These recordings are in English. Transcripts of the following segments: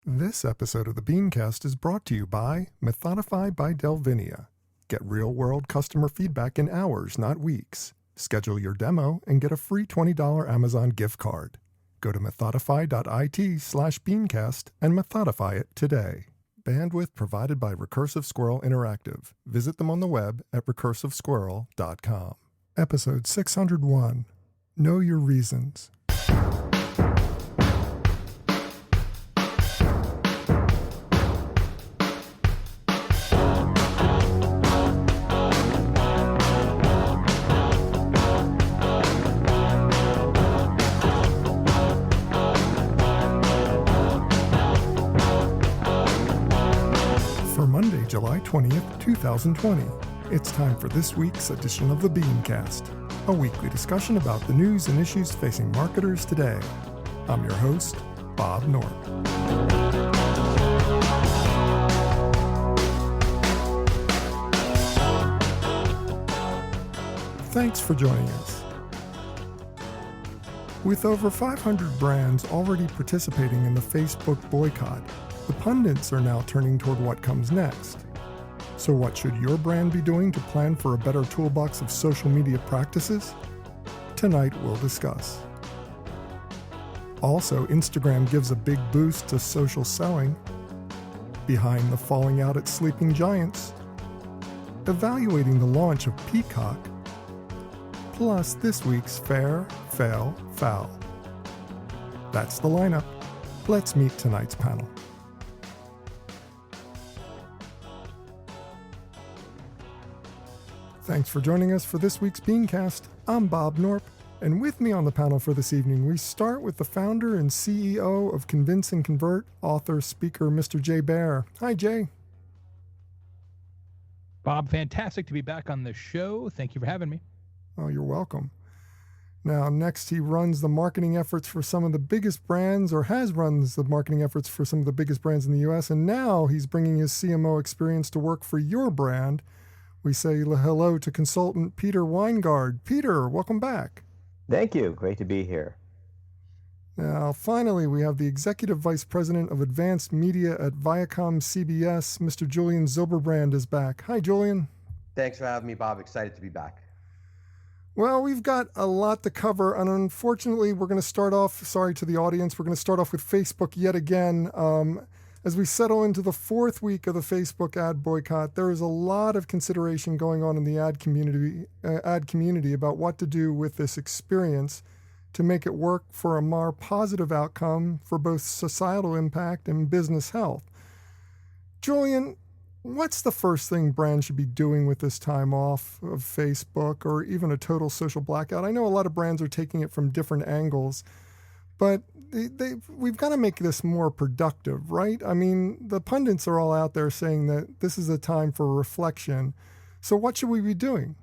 This episode of the BeanCast is brought to you by Methodify by Delvinia. Get real-world customer feedback in hours, not weeks. Schedule your demo and get a free $20 Amazon gift card. Go to methodify.it/BeanCast and Methodify it today. Bandwidth provided by Recursive Squirrel Interactive. Visit them on the web at recursivesquirrel.com. Episode 601. Know Your Reasons. July 20th, 2020. It's time for this week's edition of the BeanCast, a weekly discussion about the news and issues facing marketers today. I'm your host, Bob Norp. Thanks for joining us. With over 500 brands already participating in the Facebook boycott, the pundits are now turning toward what comes next. So what should your brand be doing to plan for a better toolbox of social media practices? Tonight we'll discuss. Also, Instagram gives a big boost to social selling. Behind the falling out at sleeping giants. Evaluating the launch of Peacock. Plus this week's Fair, Fail, Foul. That's the lineup. Let's meet tonight's panel. Thanks for joining us for this week's BeanCast. I'm Bob Norp, and with me on the panel for this evening, we start with the founder and CEO of Convince and Convert, author, speaker, Mr. Jay Baer. Hi, Jay. Bob, fantastic to be back on the show. Thank you for having me. Oh, you're welcome. Now, next, he runs the marketing efforts for some of the biggest brands, or runs the marketing efforts for some of the biggest brands in the U.S., and now he's bringing his CMO experience to work for your brand. We say hello to consultant Peter Weingard. Peter, welcome back. Thank you. Great to be here. Now, finally, we have the Executive Vice President of Advanced Media at Viacom CBS, Mr. Julian Zilberbrand is back. Hi, Julian. Thanks for having me, Bob. Excited to be back. Well, we've got a lot to cover, and unfortunately, we're going to start off, sorry to the audience, we're going to start off with Facebook yet again. As we settle into the fourth week of the Facebook ad boycott, there is a lot of consideration going on in the ad community about what to do with this experience to make it work for a more positive outcome for both societal impact and business health. Julian, what's the first thing brands should be doing with this time off of Facebook or even a total social blackout? I know a lot of brands are taking it from different angles, but we've got to make this more productive, right? I mean, the pundits are all out there saying that this is a time for reflection. So what should we be doing?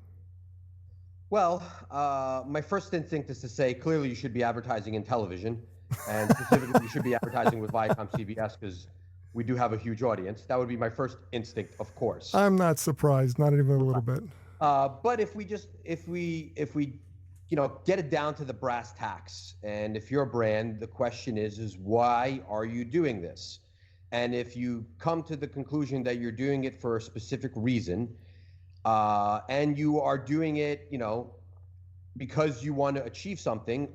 Well, my first instinct is to say, clearly you should be advertising in television, and specifically you should be advertising with Viacom CBS because we do have a huge audience. That would be my first instinct, of course. I'm not surprised, not even a little bit. But if we get it down to the brass tacks. And if you're a brand, the question is why are you doing this? And if you come to the conclusion that you're doing it for a specific reason, and you are doing it, because you want to achieve something,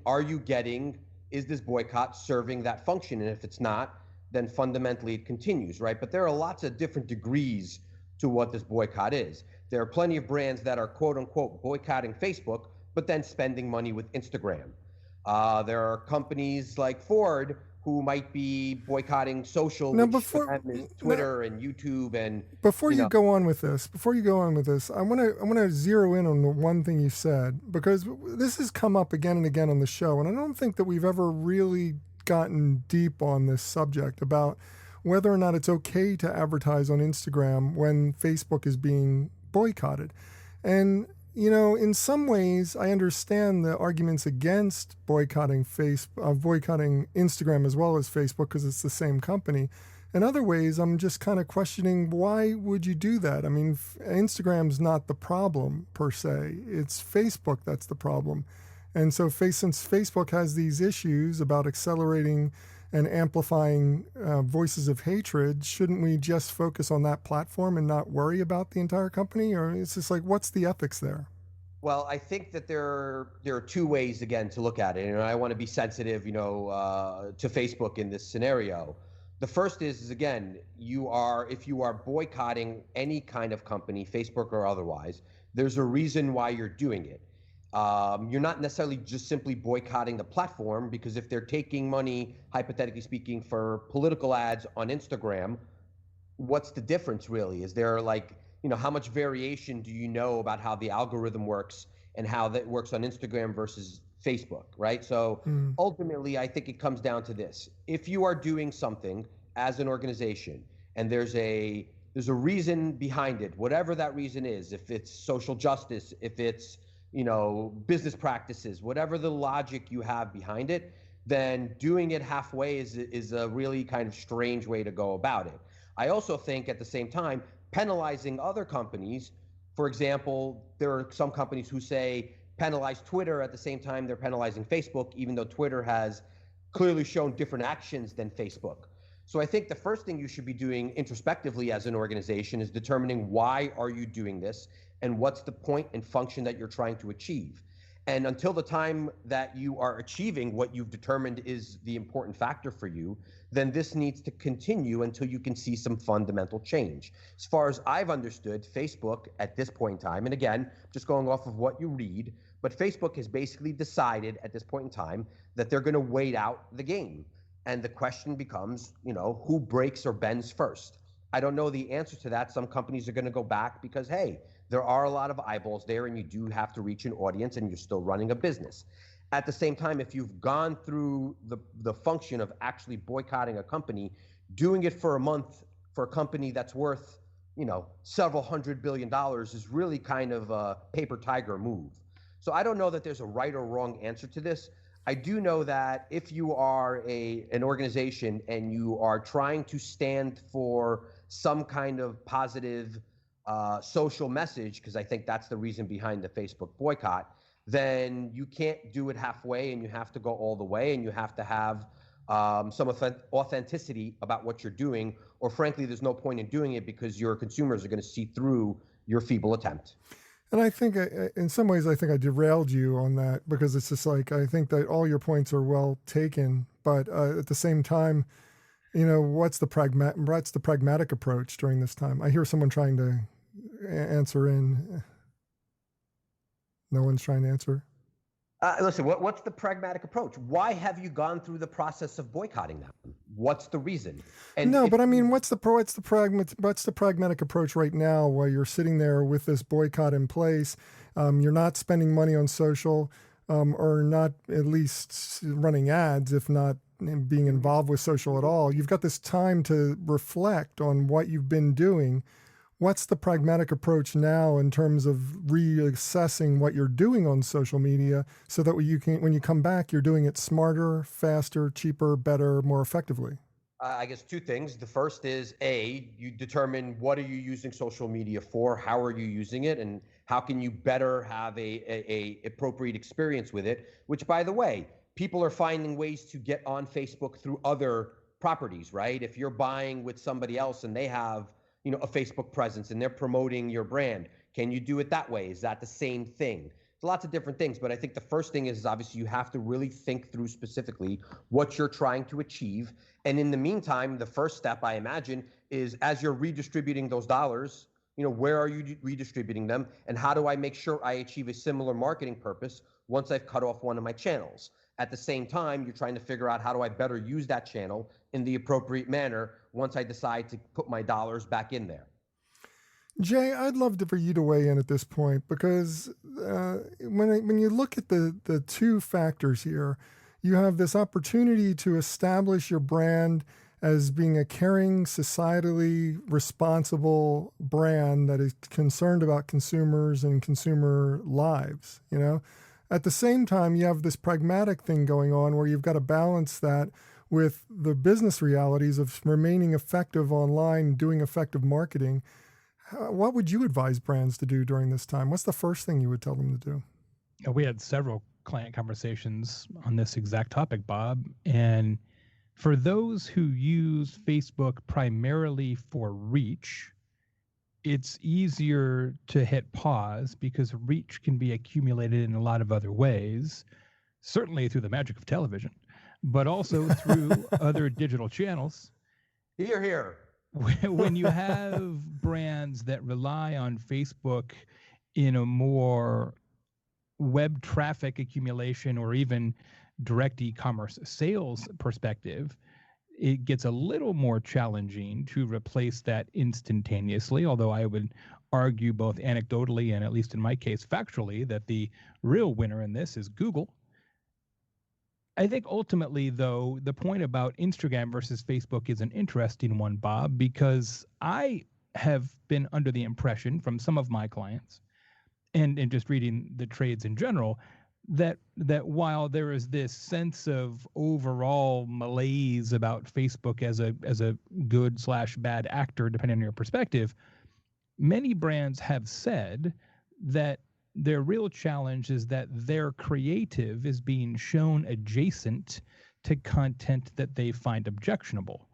is this boycott serving that function? And if it's not, then fundamentally it continues, right? But there are lots of different degrees to what this boycott is. There are plenty of brands that are quote unquote boycotting Facebook, but then spending money with Instagram. There are companies like Ford who might be boicotting social, Twitter and YouTube. And before you go on with this, I want to zero in on the one thing you said, because this has come up again and again on the show, and I don't think that we've ever really gotten deep on this subject about whether or not it's okay to advertise on Instagram when Facebook is being boycotted. And in some ways, I understand the arguments against boycotting Instagram as well as Facebook because it's the same company. In other ways, I'm just kind of questioning, why would you do that? I mean, Instagram's not the problem per se. It's Facebook that's the problem. And so since Facebook has these issues about accelerating and amplifying voices of hatred, shouldn't we just focus on that platform and not worry about the entire company? Or it's just like, what's the ethics there? Well, I think that there are two ways, again, to look at it. And I want to be sensitive, to Facebook in this scenario. The first is again, if you are boycotting any kind of company, Facebook or otherwise, there's a reason why you're doing it. You're not necessarily just simply boycotting the platform, because if they're taking money, hypothetically speaking, for political ads on Instagram, what's the difference really? Is there how much variation do you know about how the algorithm works and how that works on Instagram versus Facebook, right? So ultimately, I think it comes down to this. If you are doing something as an organization and there's a reason behind it, whatever that reason is, if it's social justice, if it's, business practices, whatever the logic you have behind it, then doing it halfway is a really kind of strange way to go about it. I also think at the same time, penalizing other companies, for example, there are some companies who say penalize Twitter at the same time they're penalizing Facebook, even though Twitter has clearly shown different actions than Facebook. So I think the first thing you should be doing introspectively as an organization is determining why are you doing this and what's the point and function that you're trying to achieve. And until the time that you are achieving what you've determined is the important factor for you, then this needs to continue until you can see some fundamental change. As far as I've understood, Facebook at this point in time, and again, just going off of what you read, but Facebook has basically decided at this point in time that they're going to wait out the game. And the question becomes, who breaks or bends first? I don't know the answer to that. Some companies are going to go back because, hey, there are a lot of eyeballs there and you do have to reach an audience and you're still running a business. At the same time, if you've gone through the function of actually boycotting a company, doing it for a month for a company that's worth, several $100 billion is really kind of a paper tiger move. So I don't know that there's a right or wrong answer to this. I do know that if you are an organization and you are trying to stand for some kind of positive social message, because I think that's the reason behind the Facebook boycott, then you can't do it halfway and you have to go all the way and you have to have some authenticity about what you're doing, or frankly, there's no point in doing it because your consumers are going to see through your feeble attempt. And I think in some ways, I think I derailed you on that because it's just like, I think that all your points are well taken, but at the same time, what's the pragmatic approach during this time? I hear someone trying to answer in. No one's trying to answer. Listen, what's the pragmatic approach? Why have you gone through the process of boycotting them? What's the reason? And but I mean, what's the pragmatic approach right now while you're sitting there with this boycott in place? You're not spending money on social, or not at least running ads, if not being involved with social at all. You've got this time to reflect on what you've been doing. What's the pragmatic approach now in terms of reassessing what you're doing on social media so that when you come back, you're doing it smarter, faster, cheaper, better, more effectively? I guess two things. The first is you determine what are you using social media for, how are you using it, and how can you better have a appropriate experience with it, which, by the way, people are finding ways to get on Facebook through other properties, right? If you're buying with somebody else and they have a Facebook presence and they're promoting your brand, can you do it that way? Is that the same thing? There's lots of different things, but I think the first thing is obviously you have to really think through specifically what you're trying to achieve. And in the meantime, the first step, I imagine, is as you're redistributing those dollars, where are you redistributing them? And how do I make sure I achieve a similar marketing purpose once I've cut off one of my channels? At the same time, you're trying to figure out how do I better use that channel in the appropriate manner once I decide to put my dollars back in there. Jay, I'd love for you to weigh in at this point because when you look at the two factors here, you have this opportunity to establish your brand as being a caring, societally responsible brand that is concerned about consumers and consumer lives, At the same time, you have this pragmatic thing going on where you've got to balance that with the business realities of remaining effective online, doing effective marketing. What would you advise brands to do during this time? What's the first thing you would tell them to do? We had several client conversations on this exact topic, Bob. And For those who use Facebook primarily for reach, it's easier to hit pause because reach can be accumulated in a lot of other ways, certainly through the magic of television, but also through other digital channels. Here, here. When you have brands that rely on Facebook in a more web traffic accumulation or even direct e-commerce sales perspective, it gets a little more challenging to replace that instantaneously, although I would argue both anecdotally and, at least in my case, factually, that the real winner in this is Google. I think ultimately, though, the point about Instagram versus Facebook is an interesting one, Bob, because I have been under the impression from some of my clients and just reading the trades in general, that while there is this sense of overall malaise about Facebook as a good/bad actor, depending on your perspective, many brands have said that their real challenge is that their creative is being shown adjacent to content that they find objectionable.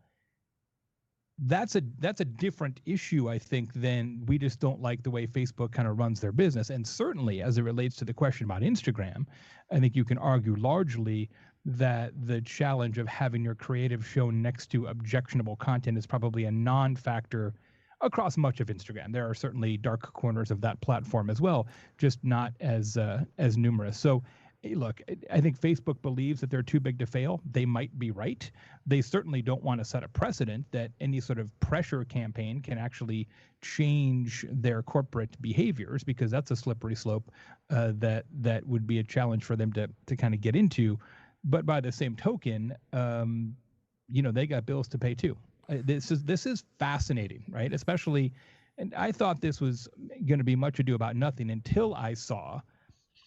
That's a different issue, I think, than we just don't like the way Facebook kind of runs their business. And certainly as it relates to the question about Instagram, I think you can argue largely that the challenge of having your creative shown next to objectionable content is probably a non-factor across much of Instagram. There are certainly dark corners of that platform as well, just not as numerous. So look, I think Facebook believes that they're too big to fail. They might be right. They certainly don't want to set a precedent that any sort of pressure campaign can actually change their corporate behaviors, because that's a slippery slope that would be a challenge for them to kind of get into. But by the same token, they got bills to pay too. This is fascinating, right? Especially, and I thought this was going to be much ado about nothing until I saw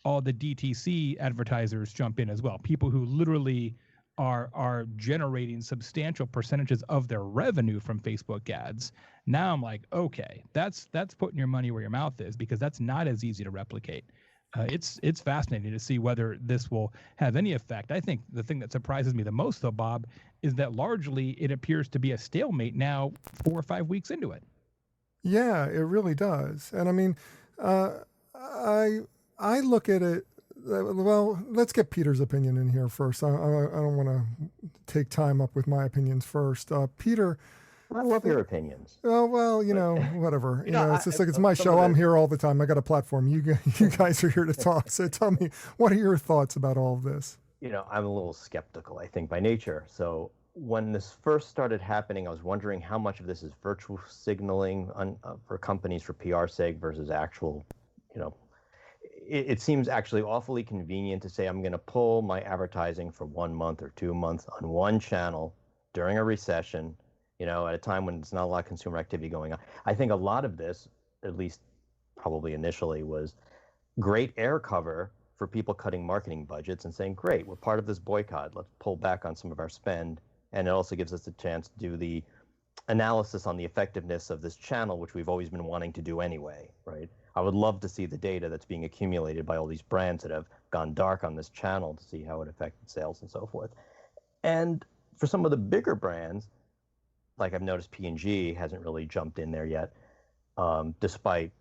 all the DTC advertisers jump in as well. People who literally are generating substantial percentages of their revenue from Facebook ads. Now I'm like, okay, that's putting your money where your mouth is, because that's not as easy to replicate. It's fascinating to see whether this will have any effect. I think the thing that surprises me the most, though, Bob, is that largely it appears to be a stalemate now 4 or 5 weeks into it. Yeah, it really does. And I mean, I look at it, well, let's get Peter's opinion in here first. I don't want to take time up with my opinions first. Peter. I love your opinions. Oh, well, whatever. It's just like, it's my show. I'm here all the time. I got a platform. You guys are here to talk. So tell me, what are your thoughts about all of this? I'm a little skeptical, I think, by nature. So when this first started happening, I was wondering how much of this is virtual signaling for companies for PR sake versus actual, it seems actually awfully convenient to say I'm going to pull my advertising for 1 month or 2 months on one channel during a recession, at a time when there's not a lot of consumer activity going on. I think a lot of this, at least probably initially, was great air cover for people cutting marketing budgets and saying, great, we're part of this boycott. Let's pull back on some of our spend. And it also gives us a chance to do the analysis on the effectiveness of this channel, which we've always been wanting to do anyway, right? I would love to see the data that's being accumulated by all these brands that have gone dark on this channel to see how it affected sales and so forth. And for some of the bigger brands, like I've noticed P&G hasn't really jumped in there yet, despite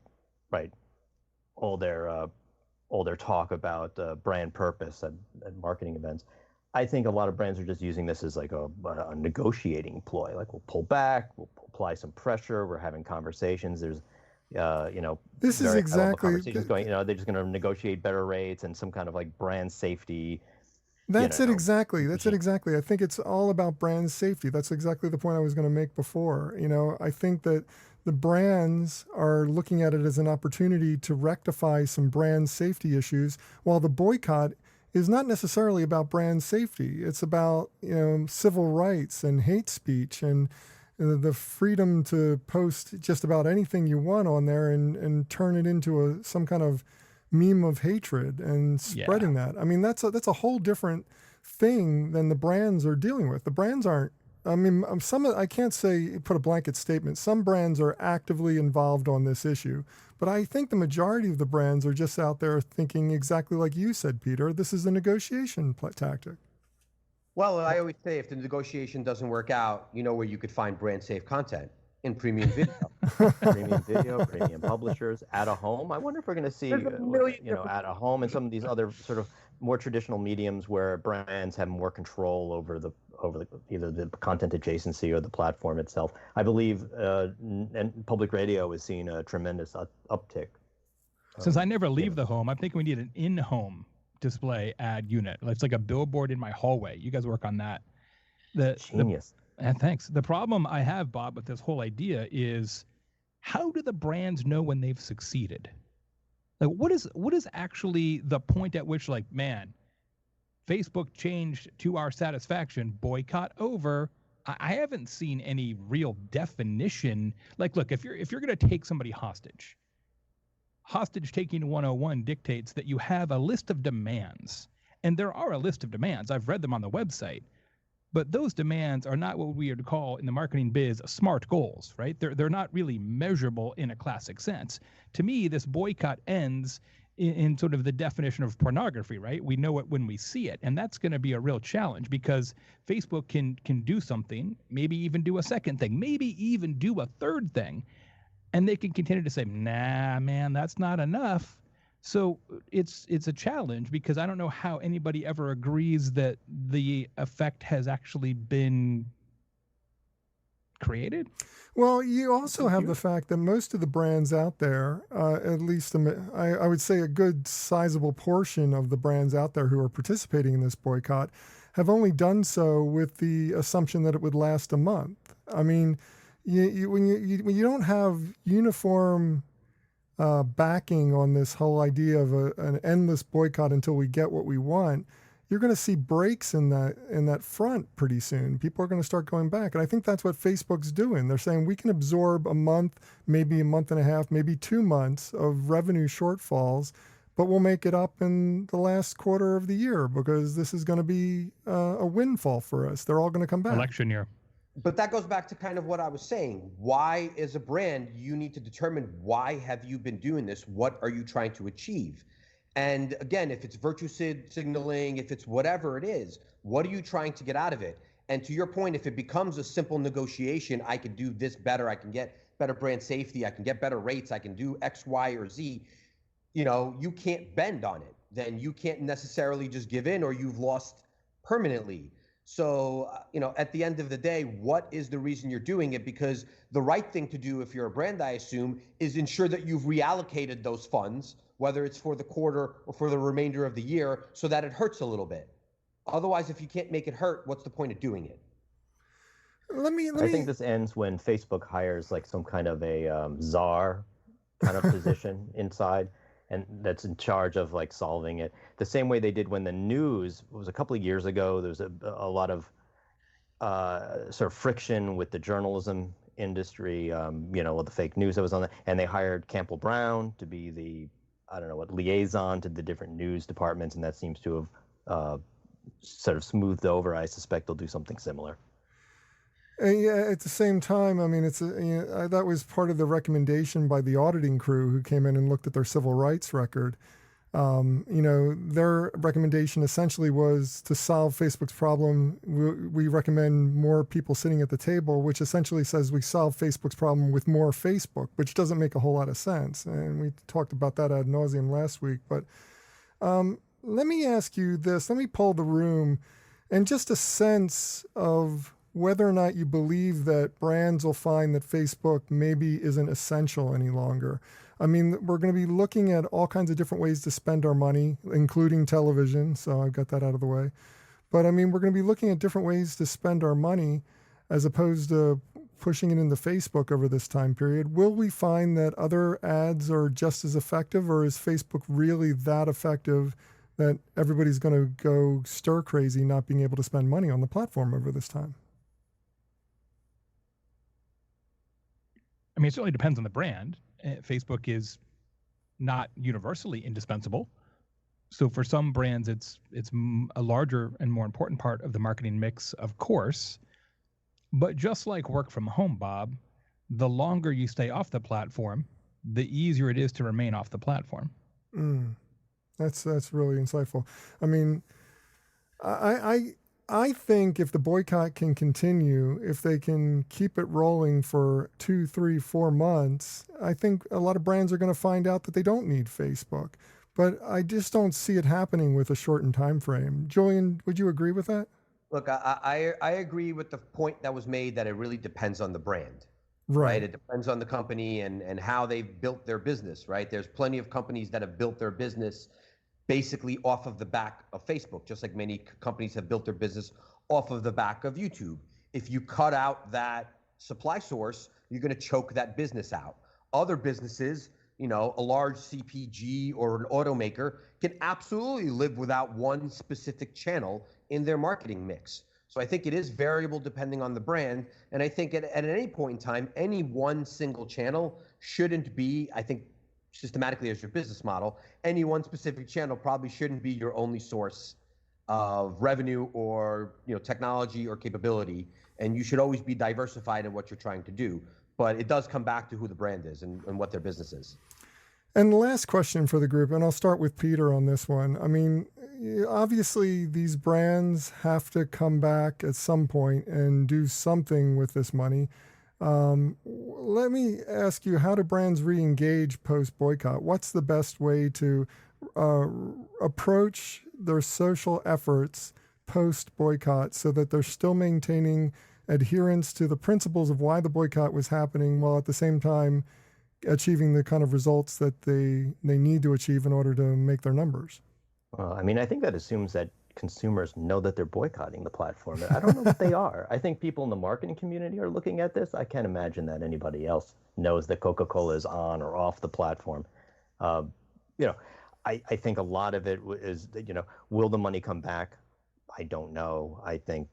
all their talk about brand purpose at marketing events. I think a lot of brands are just using this as like a negotiating ploy. Like, we'll pull back, we'll apply some pressure, we're having conversations. There's this is exactly conversations going. They're just going to negotiate better rates and some kind of like brand safety. That's it exactly. I think it's all about brand safety. That's exactly the point I was going to make before. I think that the brands are looking at it as an opportunity to rectify some brand safety issues, while the boycott is not necessarily about brand safety. It's about, civil rights and hate speech and the freedom to post just about anything you want on there and turn it into some kind of meme of hatred and spreading that. I mean, that's a whole different thing than the brands are dealing with. The brands aren't. I mean, I can't say put a blanket statement. Some brands are actively involved on this issue, but I think the majority of the brands are just out there thinking exactly like you said, Peter. This is a negotiation tactic. Well, I always say if the negotiation doesn't work out, you know where you could find brand safe content in premium video. Premium video, premium publishers, at a home. I wonder if we're going to see, There's a million at a home and some of these other sort of more traditional mediums where brands have more control over either the content adjacency or the platform itself. I believe, and public radio is seeing a tremendous uptick. Since I never leave the home, I'm thinking we need an in-home display ad unit. It's like a billboard in my hallway. You guys work on that. Genius. Thanks. The problem I have, Bob, with this whole idea is, how do the brands know when they've succeeded? Like, what is actually the point at which, like, man, Facebook changed to our satisfaction, boycott over? I haven't seen any real definition. Like, look, if you're going to take somebody hostage taking 101 dictates that you have a list of demands, and there are a list of demands. I've read them on the website. But those demands are not what we would call in the marketing biz SMART goals, right? They're not really measurable in a classic sense. To me, this boycott ends in sort of the definition of pornography, right? We know it when we see it, and that's going to be a real challenge because Facebook can do something, maybe even do a second thing, maybe even do a third thing, and they can continue to say, nah, man, that's not enough. So it's a challenge because I don't know how anybody ever agrees that the effect has actually been created. Well, you also have the fact that most of the brands out there, at least I would say a good sizable portion of the brands out there who are participating in this boycott have only done so with the assumption that it would last a month. I mean, when you don't have uniform backing on this whole idea of an endless boycott until we get what we want, you're going to see breaks in that front pretty soon. People are going to start going back. And I think that's what Facebook's doing. They're saying we can absorb a month, maybe a month and a half, maybe 2 months of revenue shortfalls, but we'll make it up in the last quarter of the year because this is going to be a windfall for us. They're all going to come back. Election year. But that goes back to kind of what I was saying. Why, as a brand, you need to determine why have you been doing this? What are you trying to achieve? And again, if it's virtue signaling, if it's whatever it is, what are you trying to get out of it? And to your point, if it becomes a simple negotiation, I can do this better, I can get better brand safety, I can get better rates, I can do X, Y, or Z, you can't bend on it. Then you can't necessarily just give in or you've lost permanently. So, at the end of the day, what is the reason you're doing it? Because the right thing to do if you're a brand, I assume, is ensure that you've reallocated those funds, whether it's for the quarter or for the remainder of the year, so that it hurts a little bit. Otherwise, if you can't make it hurt, what's the point of doing it? I think this ends when Facebook hires like some kind of a czar kind of position inside, and that's in charge of like solving it. The same way they did when the news was a couple of years ago. There was a lot of sort of friction with the journalism industry, with the fake news that was on there, and they hired Campbell Brown to be the, liaison to the different news departments, and that seems to have sort of smoothed over. I suspect they'll do something similar. Yeah, at the same time, I mean, that was part of the recommendation by the auditing crew who came in and looked at their civil rights record. Their recommendation essentially was to solve Facebook's problem. We recommend more people sitting at the table, which essentially says we solve Facebook's problem with more Facebook, which doesn't make a whole lot of sense. And we talked about that ad nauseum last week. But let me ask you this. Let me poll the room and just a sense of whether or not you believe that brands will find that Facebook maybe isn't essential any longer. I mean, we're going to be looking at all kinds of different ways to spend our money, including television, so I've got that out of the way. But I mean, we're going to be looking at different ways to spend our money as opposed to pushing it into Facebook over this time period. Will we find that other ads are just as effective, or is Facebook really that effective that everybody's going to go stir crazy not being able to spend money on the platform over this time? I mean, it certainly depends on the brand. Facebook is not universally indispensable. So for some brands, it's a larger and more important part of the marketing mix, of course. But just like work from home, Bob, the longer you stay off the platform, the easier it is to remain off the platform. That's really insightful. I mean, I think if the boycott can continue, if they can keep it rolling for 2, 3, 4 months, I think a lot of brands are going to find out that they don't need Facebook. But I just don't see it happening with a shortened time frame. Julian, would you agree with that? Look, I agree with the point that was made that it really depends on the brand. Right. It depends on the company and how they've built their business, right? There's plenty of companies that have built their business basically off of the back of Facebook, just like many companies have built their business off of the back of YouTube. If you cut out that supply source, you're going to choke that business out. Other businesses, a large CPG or an automaker can absolutely live without one specific channel in their marketing mix. So I think it is variable depending on the brand. And I think at any point in time, any one single channel shouldn't be, I think, systematically as your business model, any one specific channel probably shouldn't be your only source of revenue or technology or capability. And you should always be diversified in what you're trying to do. But it does come back to who the brand is and what their business is. And the last question for the group, and I'll start with Peter on this one. I mean, obviously these brands have to come back at some point and do something with this money. Let me ask you, how do brands re-engage post-boycott? What's the best way to approach their social efforts post-boycott so that they're still maintaining adherence to the principles of why the boycott was happening, while at the same time achieving the kind of results that they need to achieve in order to make their numbers? Well, I mean, I think that assumes that consumers know that they're boycotting the platform. I don't know what they are. I think people in the marketing community are looking at this. I can't imagine that anybody else knows that Coca-Cola is on or off the platform. I think a lot of it is, will the money come back? I don't know. I think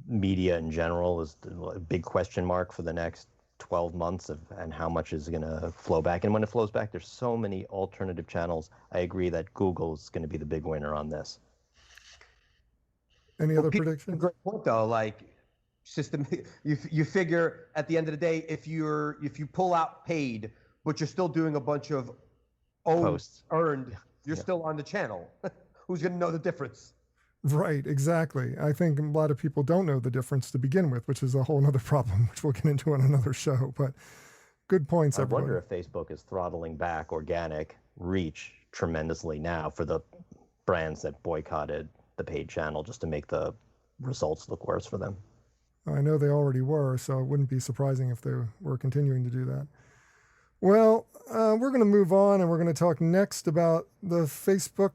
media in general is a big question mark for the next 12 months and how much is going to flow back. And when it flows back, there's so many alternative channels. I agree that Google is going to be the big winner on this. Any other predictions? Great point, though. Like, you figure at the end of the day, if you pull out paid, but you're still doing a bunch of Posts. earned, you're still on the channel. Who's going to know the difference? Right, exactly. I think a lot of people don't know the difference to begin with, which is a whole other problem, which we'll get into on another show. But good points, everyone. I wonder if Facebook is throttling back organic reach tremendously now for the brands that boycotted the paid channel, just to make the results look worse for them. I know they already were, so it wouldn't be surprising if they were continuing to do that. Well, we're going to move on, and we're going to talk next about the Facebook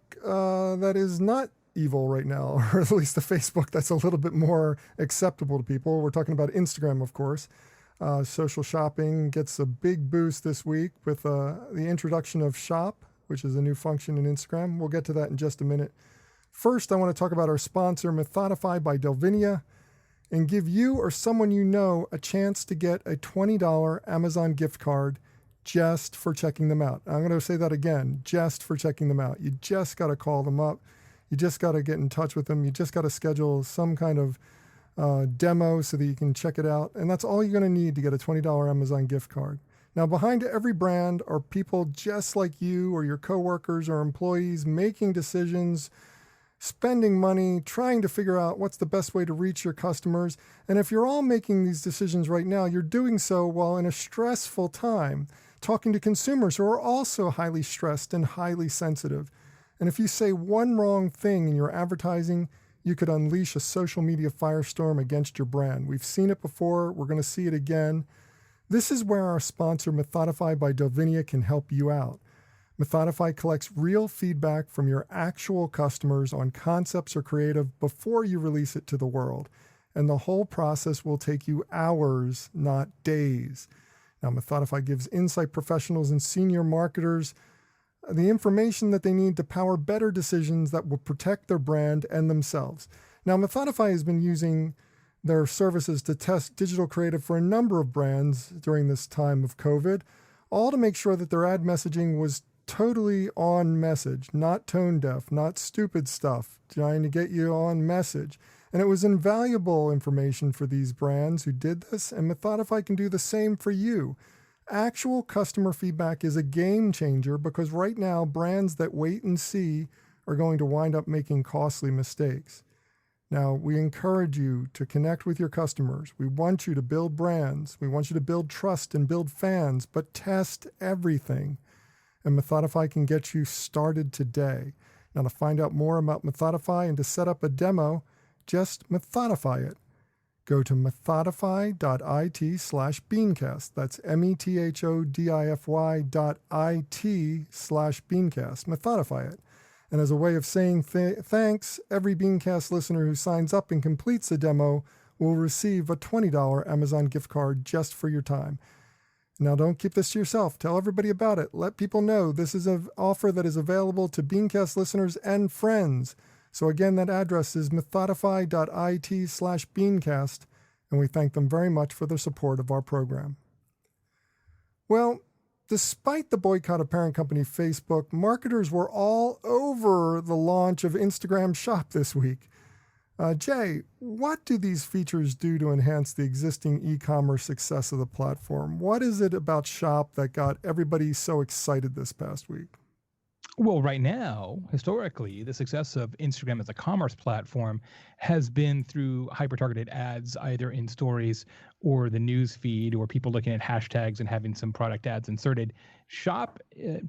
that is not evil right now, or at least the Facebook that's a little bit more acceptable to people. We're talking about Instagram, of course. Social shopping gets a big boost this week with the introduction of Shop, which is a new function in Instagram. We'll get to that in just a minute. First, I want to talk about our sponsor, Methodify by Delvinia, and give you or someone you know a chance to get a $20 Amazon gift card just for checking them out. I'm going to say that again, just for checking them out. You just got to call them up. You just got to get in touch with them. You just got to schedule some kind of demo so that you can check it out. And that's all you're going to need to get a $20 Amazon gift card. Now, behind every brand are people just like you or your coworkers or employees making decisions, spending money, trying to figure out what's the best way to reach your customers. And if you're all making these decisions right now, you're doing so while in a stressful time, talking to consumers who are also highly stressed and highly sensitive. And if you say one wrong thing in your advertising, you could unleash a social media firestorm against your brand. We've seen it before. We're going to see it again. This is where our sponsor, Methodify by Delvinia, can help you out. Methodify collects real feedback from your actual customers on concepts or creative before you release it to the world. And the whole process will take you hours, not days. Now, Methodify gives insight professionals and senior marketers the information that they need to power better decisions that will protect their brand and themselves. Now, Methodify has been using their services to test digital creative for a number of brands during this time of COVID, all to make sure that their ad messaging was totally on message, not tone deaf, not stupid stuff, trying to get you on message. And it was invaluable information for these brands who did this, and Methodify can do the same for you. Actual customer feedback is a game changer because right now, brands that wait and see are going to wind up making costly mistakes. Now, we encourage you to connect with your customers. We want you to build brands. We want you to build trust and build fans, but test everything. And Methodify can get you started today. Now, to find out more about Methodify and to set up a demo, just Methodify it. Go to methodify.it/BeanCast. That's methodify.it/BeanCast. Methodify it. And as a way of saying thanks, every BeanCast listener who signs up and completes a demo will receive a $20 Amazon gift card just for your time. Now, don't keep this to yourself. Tell everybody about it. Let people know this is an offer that is available to BeanCast listeners and friends. So again, that address is methodify.it/BeanCast, and we thank them very much for their support of our program. Well, despite the boycott of parent company Facebook, marketers were all over the launch of Instagram Shop this week. Jay, what do these features do to enhance the existing e-commerce success of the platform? What is it about Shop that got everybody so excited this past week? Well, right now, historically, the success of Instagram as a commerce platform has been through hyper-targeted ads, either in stories or the news feed, or people looking at hashtags and having some product ads inserted. Shop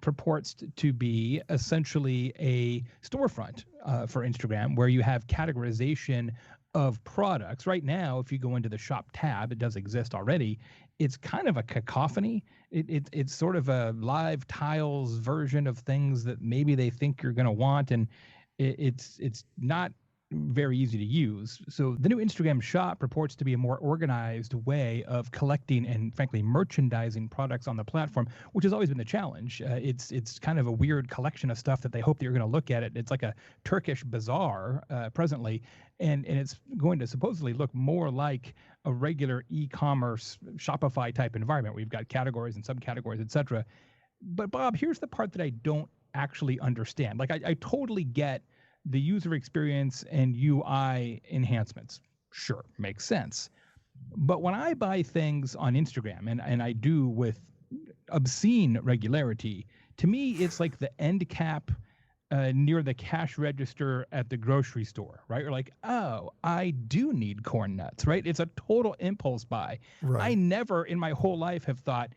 purports to be essentially a storefront for Instagram, where you have categorization of products. Right now, if you go into the Shop tab, it does exist already. It's kind of a cacophony. It's sort of a live tiles version of things that maybe they think you're going to want, and it's not very easy to use. So the new Instagram Shop purports to be a more organized way of collecting and, frankly, merchandising products on the platform, which has always been the challenge. It's kind of a weird collection of stuff that they hope that you're going to look at it. It's like a Turkish bazaar presently, and it's going to supposedly look more like a regular e-commerce Shopify type environment where you've got categories and subcategories, etc. But Bob, here's the part that I don't actually understand. Like, I totally get the user experience and UI enhancements. Sure, makes sense. But when I buy things on Instagram, and I do with obscene regularity, to me, it's like the end cap near the cash register at the grocery store, right? You're like, oh, I do need corn nuts, right? It's a total impulse buy. Right. I never in my whole life have thought,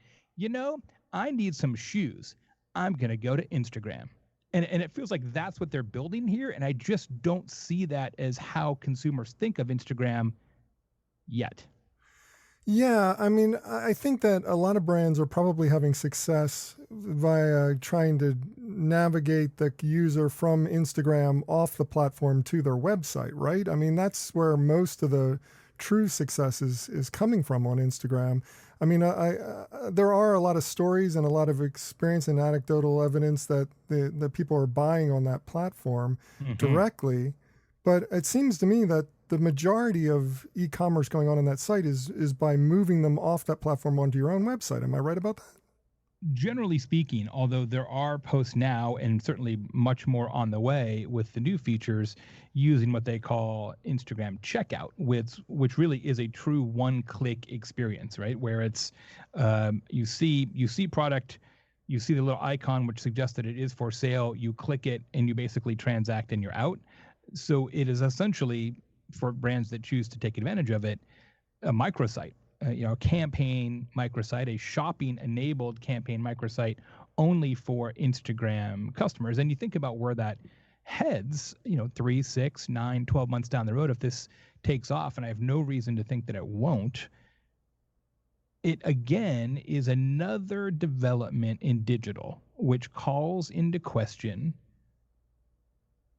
I need some shoes. I'm going to go to Instagram. And it feels like that's what they're building here. And I just don't see that as how consumers think of Instagram yet. Yeah, I mean, I think that a lot of brands are probably having success via trying to navigate the user from Instagram off the platform to their website, right? I mean, that's where most of the true success is coming from on Instagram. I mean, there are a lot of stories and a lot of experience and anecdotal evidence that the people are buying on that platform directly. But it seems to me that the majority of e-commerce going on that site is by moving them off that platform onto your own website. Am I right about that? Generally speaking, although there are posts now and certainly much more on the way with the new features using what they call Instagram checkout, which really is a true one-click experience, right? Where it's you see product, you see the little icon which suggests that it is for sale, you click it, and you basically transact and you're out. So it is essentially, for brands that choose to take advantage of it, a microsite. A campaign microsite, a shopping-enabled campaign microsite only for Instagram customers. And you think about where that heads, 3, 6, 9, 12 months down the road, if this takes off, and I have no reason to think that it won't, it again is another development in digital, which calls into question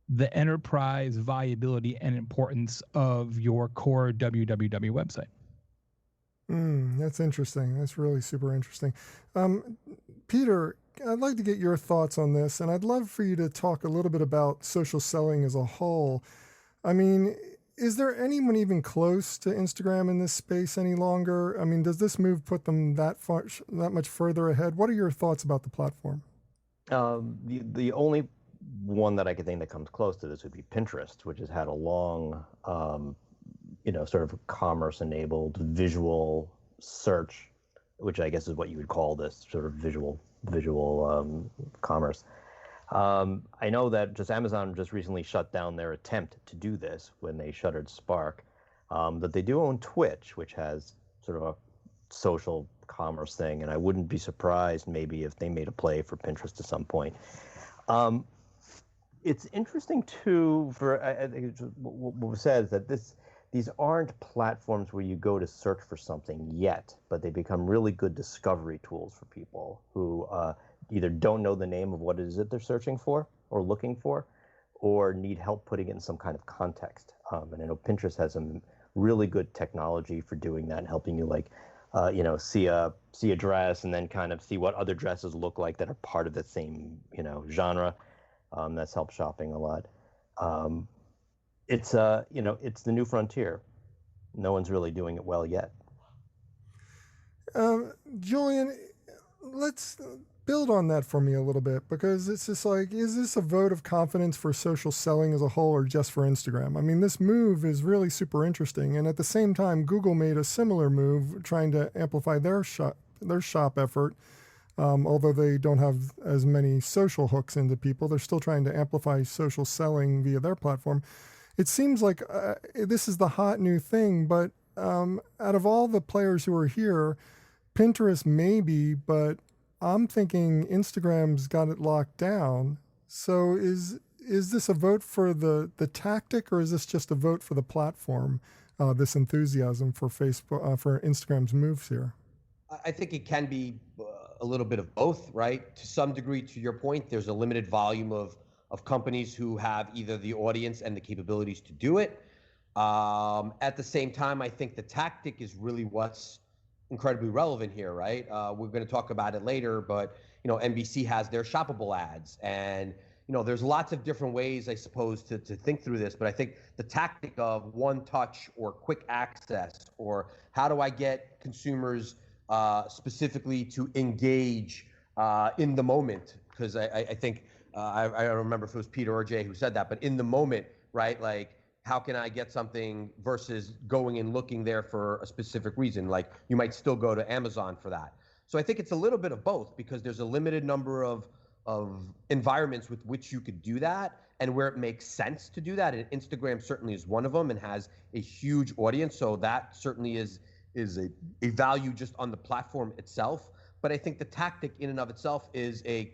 the enterprise viability and importance of your core www website. That's interesting. That's really super interesting. Peter, I'd like to get your thoughts on this, and I'd love for you to talk a little bit about social selling as a whole. I mean, is there anyone even close to Instagram in this space any longer? I mean, does this move put them that much further ahead? What are your thoughts about the platform? The only one that I could think that comes close to this would be Pinterest, which has had a long sort of commerce-enabled visual search, which I guess is what you would call this sort of visual commerce. I know that just Amazon just recently shut down their attempt to do this when they shuttered Spark. That they do own Twitch, which has sort of a social commerce thing, and I wouldn't be surprised maybe if they made a play for Pinterest at some point. It's interesting too. I think what was said is that these aren't platforms where you go to search for something yet, but they become really good discovery tools for people who either don't know the name of what it is that they're searching for or looking for, or need help putting it in some kind of context. And I know Pinterest has some really good technology for doing that and helping you see a dress and then kind of see what other dresses look like that are part of the same, genre. That's helped shopping a lot. It's the new frontier. No one's really doing it well yet. Julian, let's build on that for me a little bit, because it's just like, is this a vote of confidence for social selling as a whole or just for Instagram? I mean, this move is really super interesting. And at the same time, Google made a similar move trying to amplify their shop effort. Although they don't have as many social hooks into people, they're still trying to amplify social selling via their platform. It seems like this is the hot new thing, but out of all the players who are here, Pinterest maybe, but I'm thinking Instagram's got it locked down. So is this a vote for the tactic, or is this just a vote for the platform, this enthusiasm for Facebook, for Instagram's moves here? I think it can be a little bit of both, right? To some degree, to your point, there's a limited volume of companies who have either the audience and the capabilities to do it. At the same time, I think the tactic is really what's incredibly relevant here, right? We're going to talk about it later, but NBC has their shoppable ads, and there's lots of different ways, I suppose, to think through this. But I think the tactic of one touch or quick access, or how do I get consumers specifically to engage in the moment? Because I think I don't remember if it was Peter or Jay who said that, but in the moment, right? Like, how can I get something versus going and looking there for a specific reason? Like, you might still go to Amazon for that. So I think it's a little bit of both, because there's a limited number of environments with which you could do that, and where it makes sense to do that. And Instagram certainly is one of them and has a huge audience. So that certainly is a value just on the platform itself. But I think the tactic in and of itself is a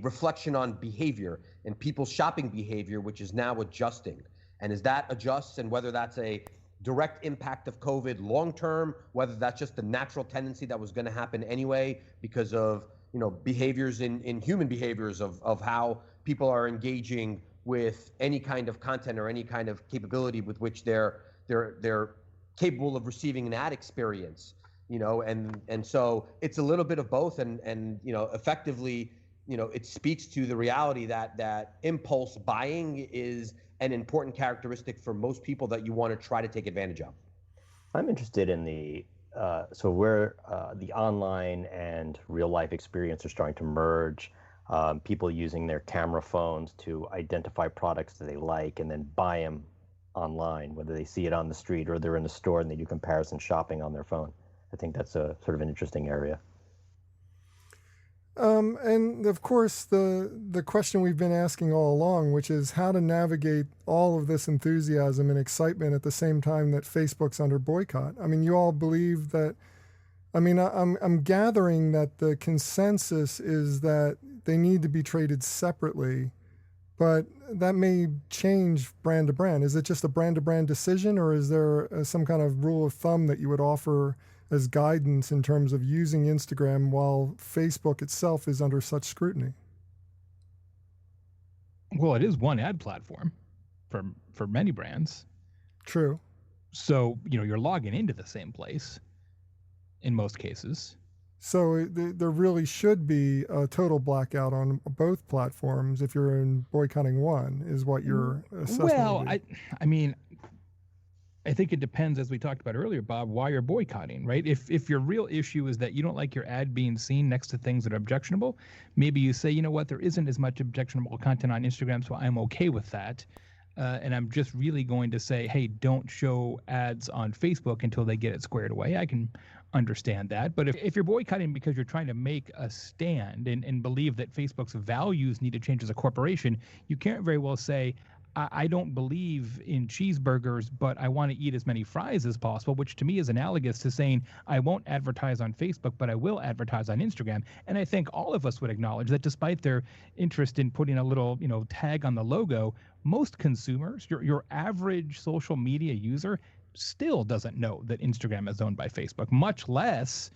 reflection on behavior and people's shopping behavior, which is now adjusting. And as that adjusts, and whether that's a direct impact of COVID long-term, whether that's just the natural tendency that was going to happen anyway because of behaviors in human behaviors of how people are engaging with any kind of content or any kind of capability with which they're capable of receiving an ad experience, and so it's a little bit of both, and effectively, it speaks to the reality that impulse buying is an important characteristic for most people that you want to try to take advantage of. I'm interested in the where the online and real life experience are starting to merge. People using their camera phones to identify products that they like and then buy them online, whether they see it on the street or they're in the store and they do comparison shopping on their phone. I think that's a sort of an interesting area. And of course, the question we've been asking all along, which is how to navigate all of this enthusiasm and excitement at the same time that Facebook's under boycott. I mean, you all believe that. I mean, I'm gathering that the consensus is that they need to be traded separately, but that may change brand to brand. Is it just a brand to brand decision, or is there some kind of rule of thumb that you would offer as guidance in terms of using Instagram while Facebook itself is under such scrutiny? Well, it is one ad platform for many brands. True. So, you're logging into the same place in most cases. So there really should be a total blackout on both platforms if you're in boycotting one, is what your assessment Well, would be. I mean, I think it depends, as we talked about earlier, Bob, why you're boycotting, right? If your real issue is that you don't like your ad being seen next to things that are objectionable, maybe you say, you know what, there isn't as much objectionable content on Instagram, so I'm okay with that. And I'm just really going to say, hey, don't show ads on Facebook until they get it squared away. I can understand that. But if you're boycotting because you're trying to make a stand and believe that Facebook's values need to change as a corporation, you can't very well say, I don't believe in cheeseburgers, but I want to eat as many fries as possible, which to me is analogous to saying I won't advertise on Facebook, but I will advertise on Instagram. And I think all of us would acknowledge that despite their interest in putting a little, tag on the logo, most consumers, your average social media user, still doesn't know that Instagram is owned by Facebook, much less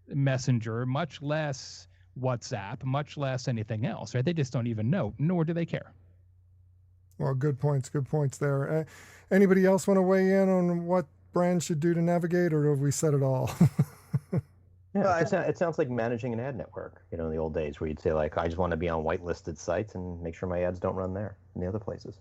Messenger, much less WhatsApp, much less anything else, right? They just don't even know, nor do they care. Well, good points there. Anybody else want to weigh in on what brands should do to navigate, or have we said it all? Yeah, it sounds like managing an ad network, in the old days where you'd say, like, I just want to be on whitelisted sites and make sure my ads don't run there and the other places.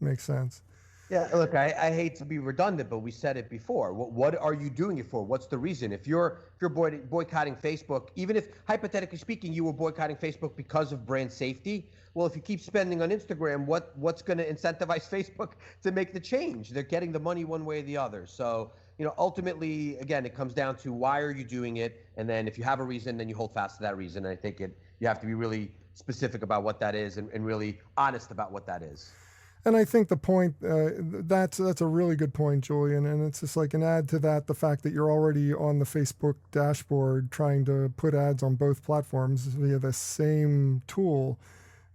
Makes sense. Yeah, look, I hate to be redundant, but we said it before. What are you doing it for? What's the reason? If you're boycotting Facebook, even if, hypothetically speaking, you were boycotting Facebook because of brand safety, well, if you keep spending on Instagram, what's going to incentivize Facebook to make the change? They're getting the money one way or the other. So, ultimately, again, it comes down to why are you doing it? And then if you have a reason, then you hold fast to that reason. And I think you have to be really specific about what that is and really honest about what that is. And I think the point, that's a really good point, Julian. And it's just like an add to that, the fact that you're already on the Facebook dashboard trying to put ads on both platforms via the same tool.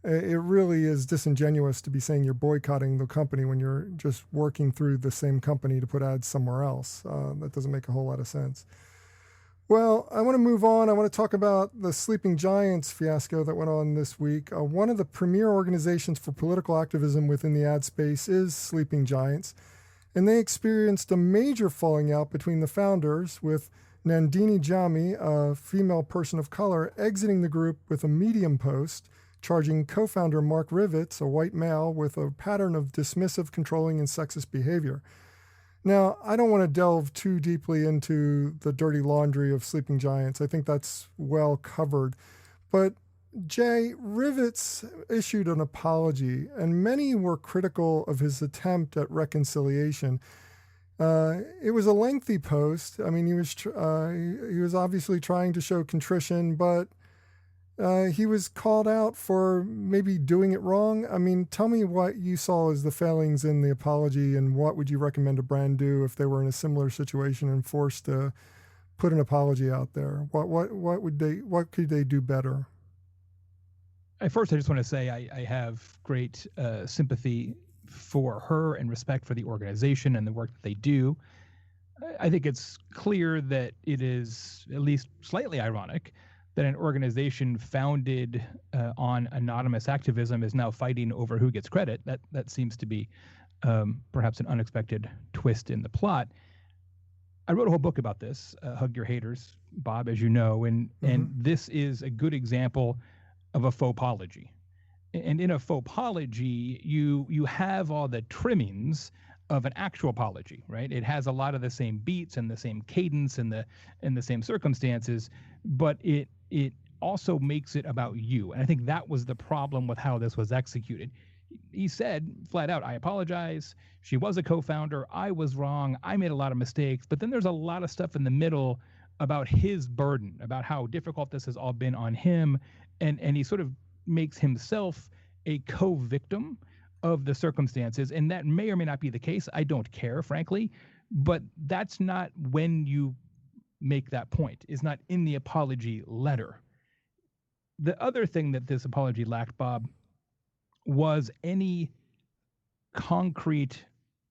It really is disingenuous to be saying you're boycotting the company when you're just working through the same company to put ads somewhere else. That doesn't make a whole lot of sense. Well, I want to move on. I want to talk about the Sleeping Giants fiasco that went on this week. One of the premier organizations for political activism within the ad space is Sleeping Giants, and they experienced a major falling out between the founders, with Nandini Jami, a female person of color, exiting the group with a Medium post, charging co-founder Mark Rivets, a white male, with a pattern of dismissive, controlling, and sexist behavior. Now, I don't want to delve too deeply into the dirty laundry of Sleeping Giants. I think that's well covered. But Jay, Rivets issued an apology, and many were critical of his attempt at reconciliation. It was a lengthy post. I mean, he was obviously trying to show contrition, but he was called out for maybe doing it wrong. I mean, tell me what you saw as the failings in the apology, and what would you recommend a brand do if they were in a similar situation and forced to put an apology out there? What could they do better? First, I just want to say I have great sympathy for her and respect for the organization and the work that they do. I think it's clear that it is at least slightly ironic that an organization founded on anonymous activism is now fighting over who gets credit. That seems to be perhaps an unexpected twist in the plot. I wrote a whole book about this, Hug Your Haters, Bob, as you know, and this is a good example of a faux apology. And in a faux apology, you have all the trimmings of an actual apology, right? It has a lot of the same beats and the same cadence and the same circumstances, but it also makes it about you. And I think that was the problem with how this was executed. He said flat out, I apologize. She was a co-founder. I was wrong. I made a lot of mistakes. But then there's a lot of stuff in the middle about his burden, about how difficult this has all been on him. And he sort of makes himself a co-victim of the circumstances. And that may or may not be the case. I don't care, frankly. But that's not when you make that point. It's not in the apology letter. The other thing that this apology lacked, Bob, was any concrete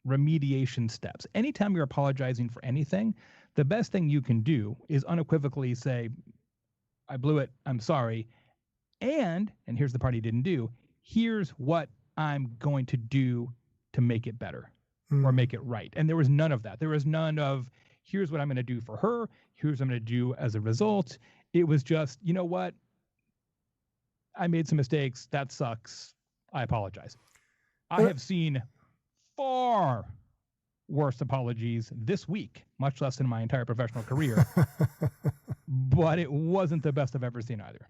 remediation steps. Anytime you're apologizing for anything, the best thing you can do is unequivocally say, I blew it, I'm sorry, and here's the part he didn't do, here's what I'm going to do to make it better or make it right. And there was none of that. There was none of, here's what I'm going to do for her, here's what I'm going to do as a result. It was just, you know what? I made some mistakes. That sucks. I apologize. I have seen far worse apologies this week, much less in my entire professional career. But it wasn't the best I've ever seen either.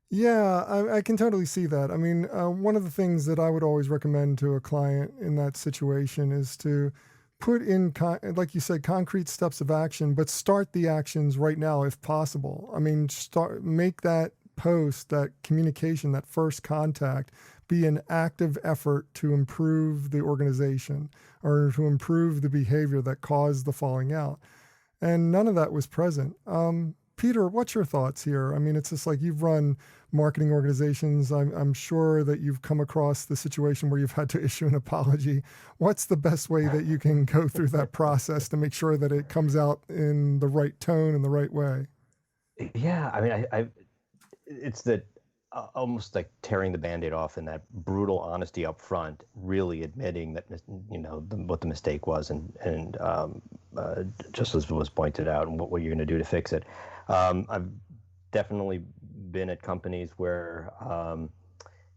Yeah, I can totally see that. I mean, one of the things that I would always recommend to a client in that situation is to put in, like you said, concrete steps of action, but start the actions right now if possible. I mean, make that post, that communication, that first contact be an active effort to improve the organization or to improve the behavior that caused the falling out. And none of that was present. Peter, what's your thoughts here? I mean, it's just like you've run marketing organizations. I'm sure that you've come across the situation where you've had to issue an apology. What's the best way that you can go through that process to make sure that it comes out in the right tone and the right way? Yeah, I mean, it's that almost like tearing the Band-Aid off and that brutal honesty up front, really admitting that, what the mistake was, and just as was pointed out, and what you're going to do to fix it. I've definitely been at companies where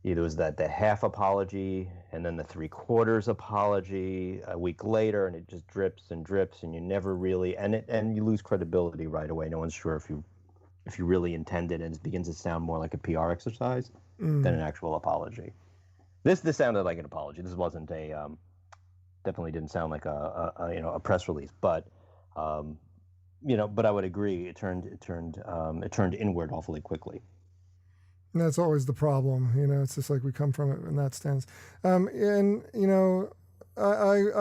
either it was the half apology and then the 3/4 apology a week later, and it just drips and drips, and you never really, and you lose credibility right away. No one's sure if you really intended, and it begins to sound more like a PR exercise than an actual apology. This sounded like an apology. This wasn't definitely didn't sound like a press release, but but I would agree it turned inward awfully quickly. And that's always the problem. It's just like we come from it in that stance. I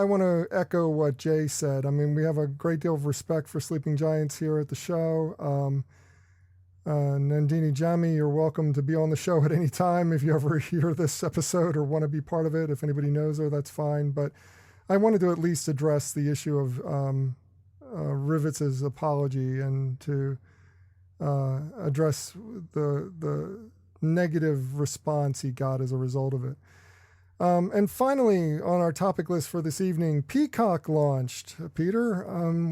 want to echo what Jay said. I mean, we have a great deal of respect for Sleeping Giants here at the show. Nandini Jami, you're welcome to be on the show at any time if you ever hear this episode or want to be part of it. If anybody knows her, that's fine. But I wanted to at least address the issue of Rivitz's apology and to address the negative response he got as a result of it. And finally, on our topic list for this evening, Peacock launched. Peter,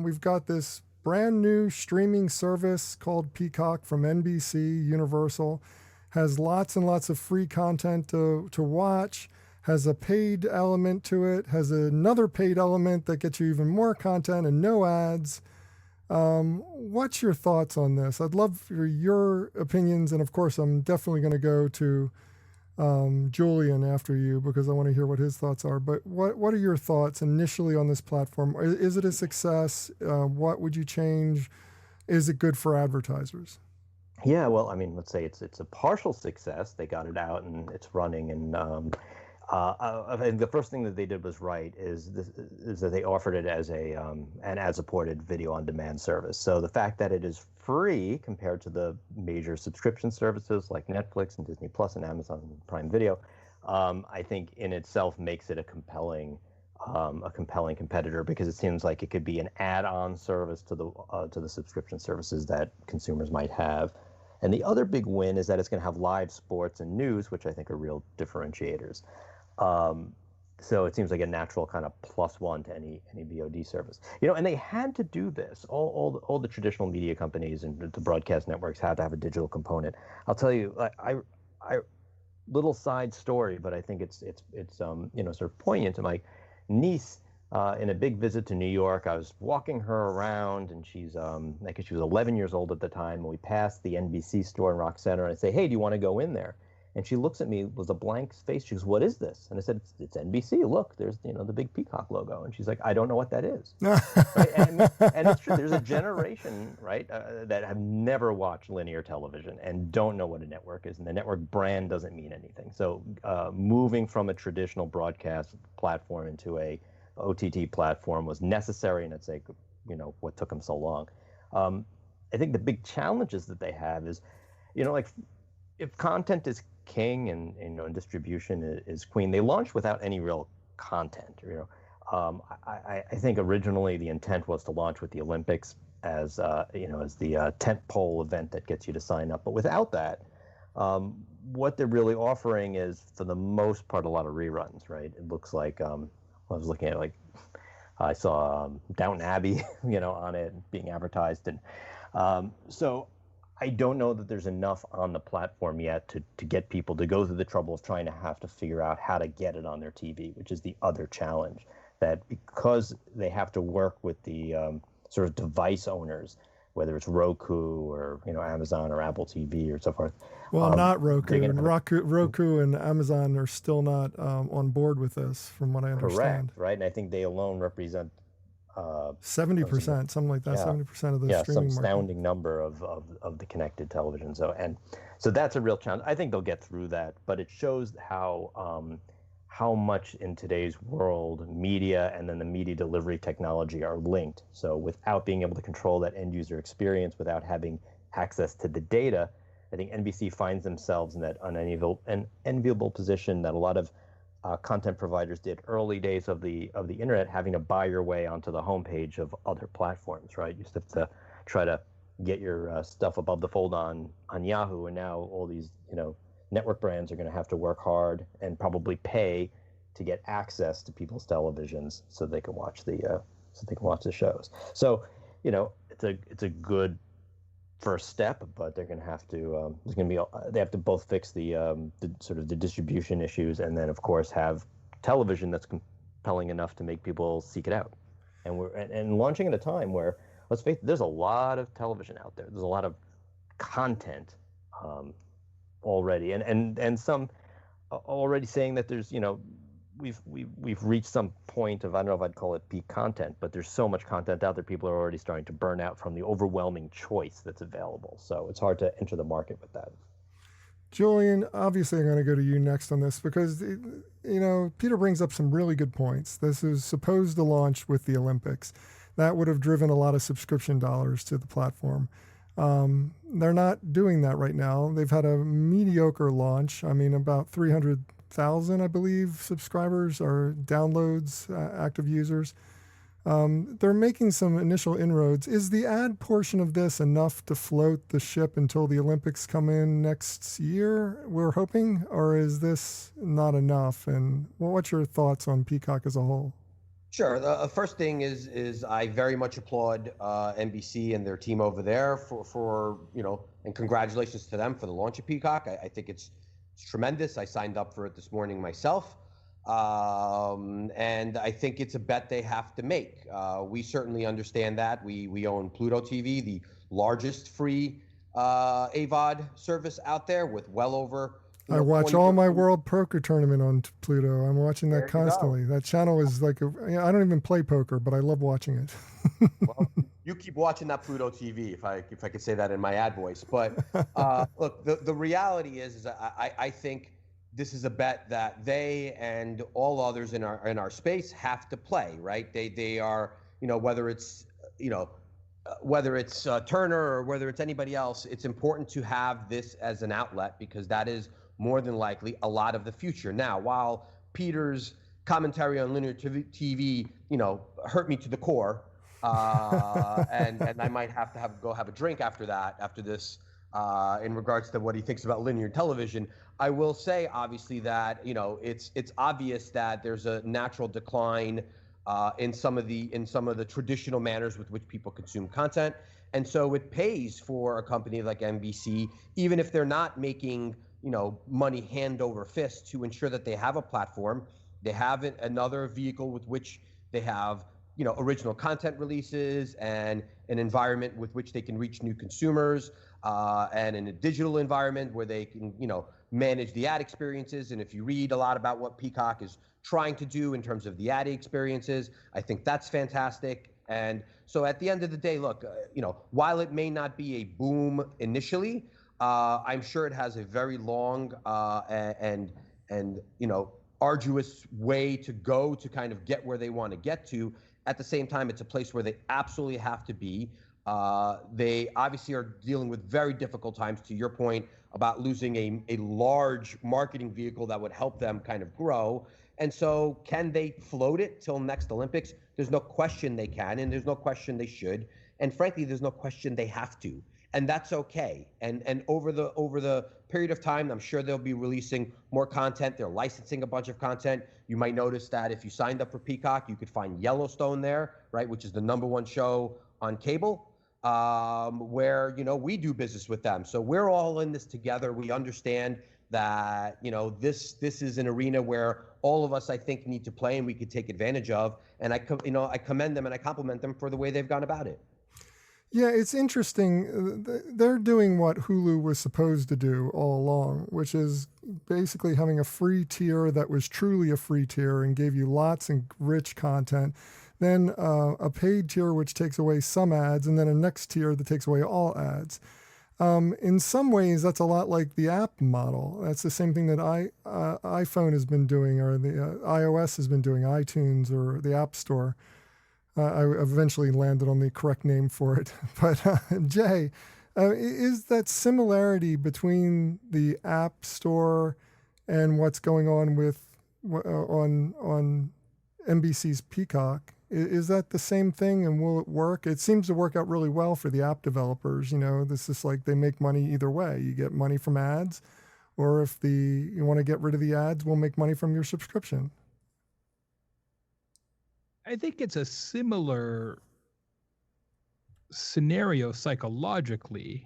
we've got this brand new streaming service called Peacock from NBC Universal. Has lots and lots of free content to watch, has a paid element to it, has another paid element that gets you even more content and no ads. What's your thoughts on this? I'd love for your opinions, and of course I'm definitely going to go to Julian after you because I want to hear what his thoughts are. But what are your thoughts initially on this platform? Is it a success? What would you change? Is it good for advertisers? Yeah, well, I mean, let's say it's a partial success. They got it out and it's running, and I think the first thing that they did was right is that they offered it as an ad-supported video-on-demand service. So the fact that it is free compared to the major subscription services like Netflix and Disney Plus and Amazon Prime Video, I think in itself makes it a compelling competitor, because it seems like it could be an add-on service to the subscription services that consumers might have. And the other big win is that it's going to have live sports and news, which I think are real differentiators. So it seems like a natural kind of +1 to any VOD service. And they had to do this. All the traditional media companies and the broadcast networks had to have a digital component. I'll tell you, I little side story, but I think it's sort of poignant. To my niece, in a big visit to New York, I was walking her around, and she's I guess she was 11 years old at the time, and we passed the NBC store in Rock Center, and I say, "Hey, do you want to go in there?" And she looks at me with a blank face. She goes, "What is this?" And I said, "It's NBC. Look, there's the big Peacock logo." And she's like, "I don't know what that is." Right? And it's true. There's a generation, right, that have never watched linear television and don't know what a network is, and the network brand doesn't mean anything. So moving from a traditional broadcast platform into a OTT platform was necessary, and it's like, what took them so long. I think the big challenges that they have is, like, if content is king and distribution is queen, they launched without any real content. I think originally the intent was to launch with the Olympics as the tentpole event that gets you to sign up. But without that, what they're really offering is, for the most part, a lot of reruns. Right? It looks like I was looking at, like, I saw Downton Abbey, on it being advertised, and so I don't know that there's enough on the platform yet to get people to go through the trouble of trying to have to figure out how to get it on their TV, which is the other challenge. That because they have to work with the sort of device owners, whether it's Roku or Amazon or Apple TV or so forth. Well, not Roku. they're And gonna have Roku and Amazon are still not on board with this, from what I understand. correct, right? And I think they alone represent 70%, something like that. yeah, 70% of the some streaming market. astounding number of the connected television. So that's a real challenge. I think they'll get through that, but it shows how much in today's world media and then the media delivery technology are linked. So without being able to control that end user experience, without having access to the data, I think NBC finds themselves in that unenviable position that a lot of content providers did early days of the internet, having to buy your way onto the homepage of other platforms, right? You used to have to try to get your stuff above the fold on Yahoo, and now all these network brands are going to have to work hard and probably pay to get access to people's televisions so they can watch the shows. So it's a good first step, but they're going to have to they have to both fix the sort of the distribution issues, and then of course have television that's compelling enough to make people seek it out. And we're launching at a time where, let's face it, there's a lot of television out there. There's a lot of content already, and some already saying that there's we've reached some point of, I don't know if I'd call it peak content, but there's so much content out there, people are already starting to burn out from the overwhelming choice that's available. So it's hard to enter the market with that. Julian, obviously I'm going to go to you next on this because, Peter brings up some really good points. This is supposed to launch with the Olympics. That would have driven a lot of subscription dollars to the platform. They're not doing that right now. They've had a mediocre launch. I mean, about 300,000, I believe, subscribers or downloads, active users. They're making some initial inroads. Is the ad portion of this enough to float the ship until the Olympics come in next year, we're hoping, or is this not enough? And what's your thoughts on Peacock as a whole? Sure. The first thing is I very much applaud NBC and their team over there for and congratulations to them for the launch of Peacock. I think it's tremendous. I signed up for it this morning myself. And I think it's a bet they have to make. We certainly understand that. We own Pluto TV, the largest free AVOD service out there with well over I watch all my World Poker Tournament on Pluto. I'm watching that constantly. That channel is like, I don't even play poker, but I love watching it. Well, you keep watching that Pluto TV, if I could say that in my ad voice. But look, the reality is I think this is a bet that they and all others in our space have to play, right? They are, whether it's Turner or whether it's anybody else, it's important to have this as an outlet because that is more than likely a lot of the future. Now, while Peter's commentary on linear TV, hurt me to the core, and I might have to go have a drink after this, in regards to what he thinks about linear television, I will say obviously that it's obvious that there's a natural decline in some of the traditional manners with which people consume content, and so it pays for a company like NBC, even if they're not making money hand over fist, to ensure that they have a platform, they have another vehicle with which they have original content releases and an environment with which they can reach new consumers, and in a digital environment where they can manage the ad experiences. And if you read a lot about what Peacock is trying to do in terms of the ad experiences, I think that's fantastic. And so at the end of the day, look, while it may not be a boom initially, I'm sure it has a very long and arduous way to go to kind of get where they want to get to. At the same time, it's a place where they absolutely have to be. They obviously are dealing with very difficult times, to your point about losing a large marketing vehicle that would help them kind of grow. And so can they float it till next Olympics? There's no question they can, and there's no question they should. And frankly, there's no question they have to. And that's okay. And over the period of time, I'm sure they'll be releasing more content. They're licensing a bunch of content. You might notice that if you signed up for Peacock, you could find Yellowstone there, right, which is the #1 show on cable, where we do business with them. So we're all in this together. We understand that this is an arena where all of us, I think, need to play, and we could take advantage of. And I commend them and I compliment them for the way they've gone about it. Yeah, it's interesting. They're doing what Hulu was supposed to do all along, which is basically having a free tier that was truly a free tier and gave you lots and rich content. Then a paid tier which takes away some ads, and then a next tier that takes away all ads. In some ways, that's a lot like the app model. That's the same thing that iPhone has been doing, or the iOS has been doing, iTunes or the App Store. I eventually landed on the correct name for it. But Jay, is that similarity between the App Store and what's going on with on NBC's Peacock? Is that the same thing, and will it work? It seems to work out really well for the app developers. This is like they make money either way. You get money from ads, or if you want to get rid of the ads, we'll make money from your subscription. I think it's a similar scenario psychologically,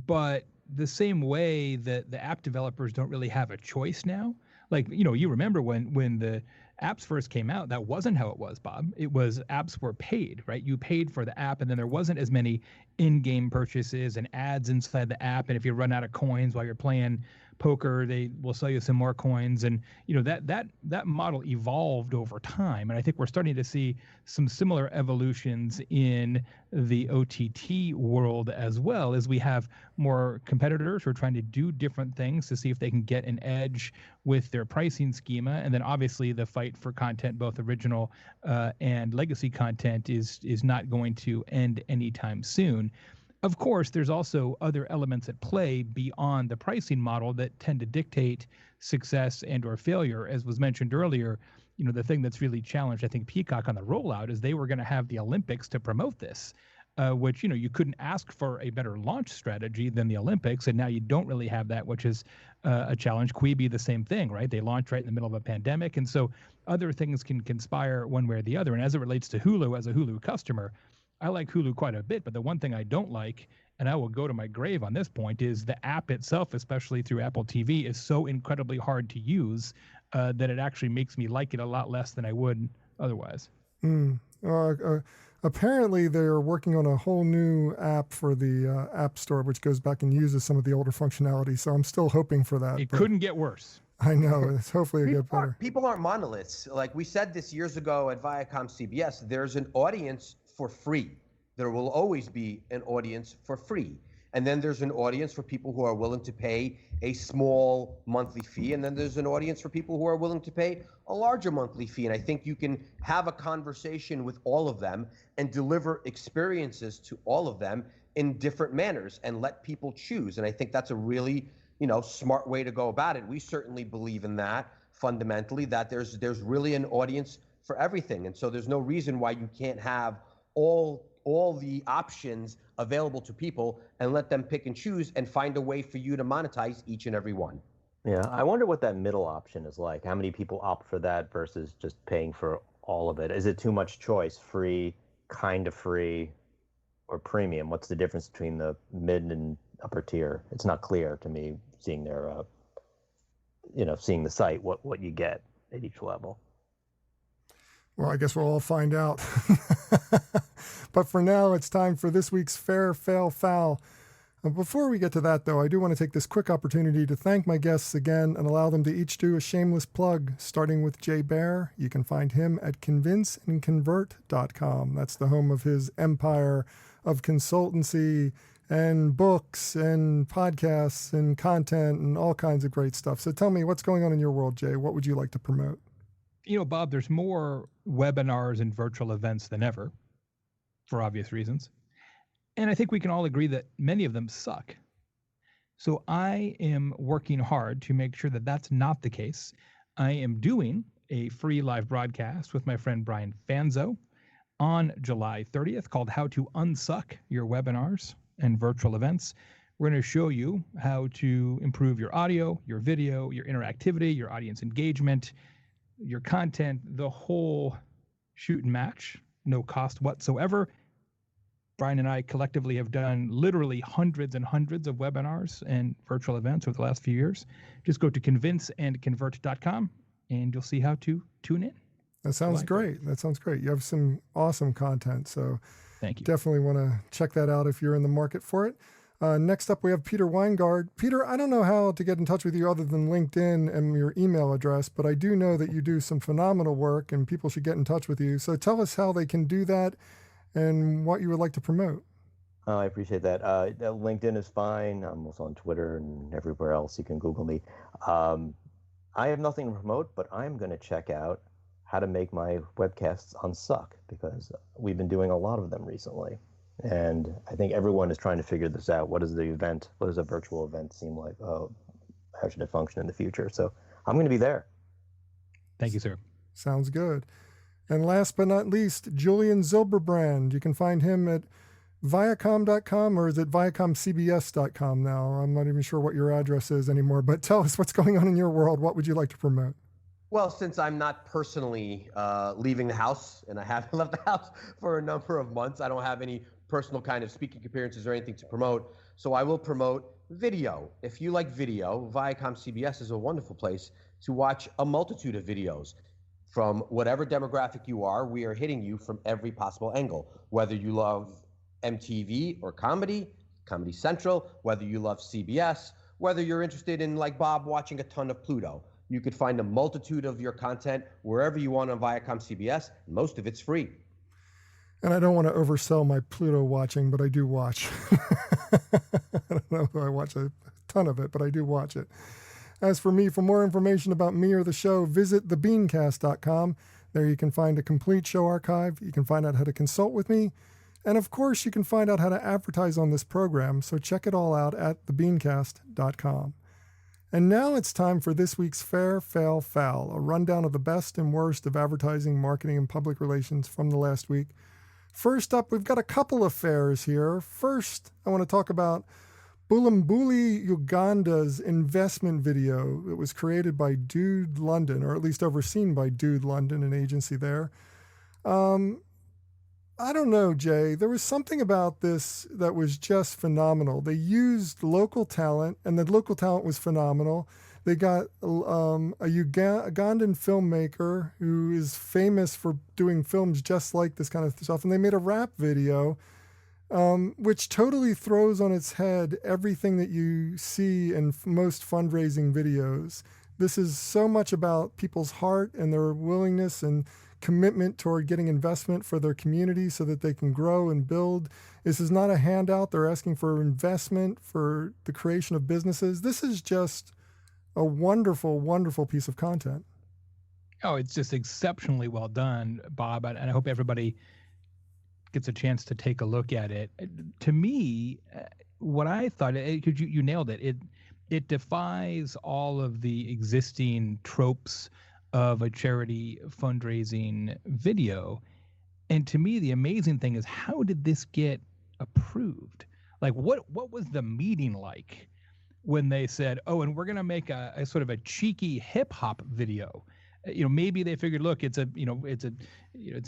but the same way that the app developers don't really have a choice now. Like, you remember when the apps first came out, that wasn't how it was, Bob. It was apps were paid, right? You paid for the app, and then there wasn't as many in-game purchases and ads inside the app. And if you run out of coins while you're playing poker, they will sell you some more coins. And that model evolved over time. And I think we're starting to see some similar evolutions in the OTT world as well, as we have more competitors who are trying to do different things to see if they can get an edge with their pricing schema. And then obviously the fight for content, both original and legacy content, is not going to end anytime soon. Of course, there's also other elements at play beyond the pricing model that tend to dictate success and or failure. As was mentioned earlier, the thing that's really challenged, I think, Peacock on the rollout is they were going to have the Olympics to promote this, which, you couldn't ask for a better launch strategy than the Olympics. And now you don't really have that, which is a challenge. Quibi, the same thing, right? They launched right in the middle of a pandemic. And so other things can conspire one way or the other. And as it relates to Hulu, as a Hulu customer, I like Hulu quite a bit, but the one thing I don't like, and I will go to my grave on this point, is the app itself, especially through Apple TV, is so incredibly hard to use that it actually makes me like it a lot less than I would otherwise. Apparently, they're working on a whole new app for the App Store, which goes back and uses some of the older functionality. So I'm still hoping for that. It couldn't get worse. I know. It's hopefully it'll get better. People aren't monoliths. Like we said this years ago at Viacom CBS, there's an audience for free. There will always be an audience for free. And then there's an audience for people who are willing to pay a small monthly fee. And then there's an audience for people who are willing to pay a larger monthly fee. And I think you can have a conversation with all of them and deliver experiences to all of them in different manners and let people choose. And I think that's a really, smart way to go about it. We certainly believe in that fundamentally, that there's really an audience for everything. And so there's no reason why you can't have all the options available to people and let them pick and choose and find a way for you to monetize each and every one. Yeah, I wonder what that middle option is like. How many people opt for that versus just paying for all of it? Is it too much choice? Free, kind of free, or premium? What's the difference between the mid and upper tier? It's not clear to me seeing their, seeing the site, what you get at each level. Well, I guess we'll all find out. But for now, it's time for this week's Fair, Fail, Foul. Before we get to that, though, I do want to take this quick opportunity to thank my guests again and allow them to each do a shameless plug, starting with Jay Baer. You can find him at convinceandconvert.com. That's the home of his empire of consultancy and books and podcasts and content and all kinds of great stuff. So tell me, what's going on in your world, Jay? What would you like to promote? Bob, there's more webinars and virtual events than ever, for obvious reasons. And I think we can all agree that many of them suck. So I am working hard to make sure that that's not the case. I am doing a free live broadcast with my friend Brian Fanzo on July 30th called How to Unsuck Your Webinars and Virtual Events. We're going to show you how to improve your audio, your video, your interactivity, your audience engagement, your content, the whole shoot and match, no cost whatsoever. Brian and I collectively have done literally hundreds and hundreds of webinars and virtual events over the last few years. Just go to convinceandconvert.com and you'll see how to tune in. That sounds great. That sounds great. You have some awesome content. So Thank you. Definitely want to check that out if you're in the market for it. Next up, we have Peter Weingard. Peter, I don't know how to get in touch with you other than LinkedIn and your email address, but I do know that you do some phenomenal work and people should get in touch with you. So tell us how they can do that and what you would like to promote. I appreciate that. LinkedIn is fine. I'm also on Twitter and everywhere else. You can Google me. I have nothing to promote, but I'm going to check out how to make my webcasts unsuck, because we've been doing a lot of them recently. And I think everyone is trying to figure this out. What does a virtual event seem like? Oh, how should it function in the future? So I'm going to be there. Thank you, sir. Sounds good. And last but not least, Julian Zilberbrand. You can find him at Viacom.com, or is it ViacomCBS.com now? I'm not even sure what your address is anymore, but tell us what's going on in your world. What would you like to promote? Well, since I'm not personally leaving the house, and I haven't left the house for a number of months, I don't have any personal kind of speaking appearances or anything to promote. So I will promote video. If you like video, Viacom CBS is a wonderful place to watch a multitude of videos. From whatever demographic you are, we are hitting you from every possible angle. Whether you love MTV or Comedy Central, whether you love CBS, whether you're interested in, like Bob, watching a ton of Pluto. You could find a multitude of your content wherever you want on Viacom CBS. Most of it's free. And I don't want to oversell my Pluto watching, but I do watch. I don't know if I watch a ton of it, but I do watch it. As for me, for more information about me or the show, visit thebeancast.com. There you can find a complete show archive. You can find out how to consult with me. And of course, you can find out how to advertise on this program. So check it all out at thebeancast.com. And now it's time for this week's Fair, Fail, Foul, a rundown of the best and worst of advertising, marketing, and public relations from the last week. First up, we've got a couple of fairs here. First, I want to talk about Bulambuli Uganda's investment video. It was created by Dude London, or at least overseen by Dude London, an agency there. I don't know, Jay. There was something about this that was just phenomenal. They used local talent, and the local talent was phenomenal. They got a Ugandan filmmaker who is famous for doing films just like this kind of stuff, and they made a rap video, which totally throws on its head everything that you see in most fundraising videos. This is so much about people's heart and their willingness and commitment toward getting investment for their community so that they can grow and build. This is not a handout. They're asking for investment for the creation of businesses. This is just a wonderful, wonderful piece of content. Oh, it's just exceptionally well done, Bob. And I hope everybody gets a chance to take a look at it. To me, what I thought, because you nailed it, it defies all of the existing tropes of a charity fundraising video. And to me, the amazing thing is, how did this get approved? Like, what was the meeting like when they said, oh, and we're going to make a sort of a cheeky hip hop video? Maybe they figured, look, it's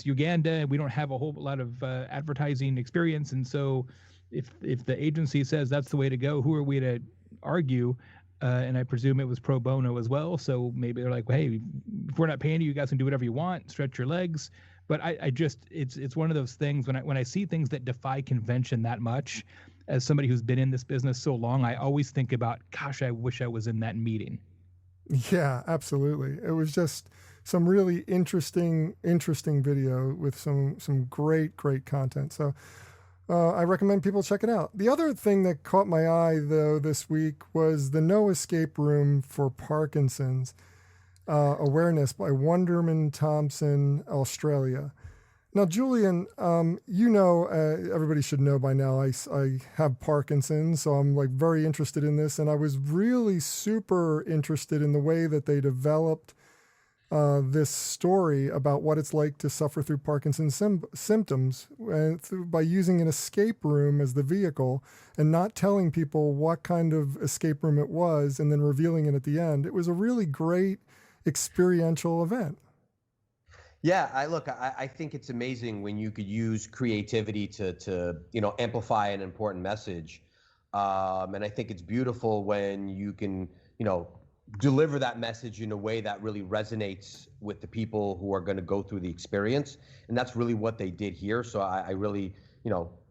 Uganda. We don't have a whole lot of advertising experience. And so if the agency says that's the way to go, who are we to argue? And I presume it was pro bono as well. So maybe they're like, well, hey, if we're not paying you, you guys can do whatever you want, stretch your legs. But it's one of those things when I see things that defy convention that much, as somebody who's been in this business so long, I always think about, gosh, I wish I was in that meeting. Yeah, absolutely. It was just some really interesting video with some great content. So I recommend people check it out. The other thing that caught my eye, though, this week was the No Escape Room for Parkinson's awareness by Wonderman Thompson, Australia. Now, Julian, everybody should know by now, I have Parkinson's, so I'm very interested in this. And I was really super interested in the way that they developed this story about what it's like to suffer through Parkinson's symptoms by using an escape room as the vehicle and not telling people what kind of escape room it was and then revealing it at the end. It was a really great experiential event. Yeah, I think it's amazing when you could use creativity to amplify an important message. And I think it's beautiful when you can, deliver that message in a way that really resonates with the people who are going to go through the experience. And that's really what they did here. So I really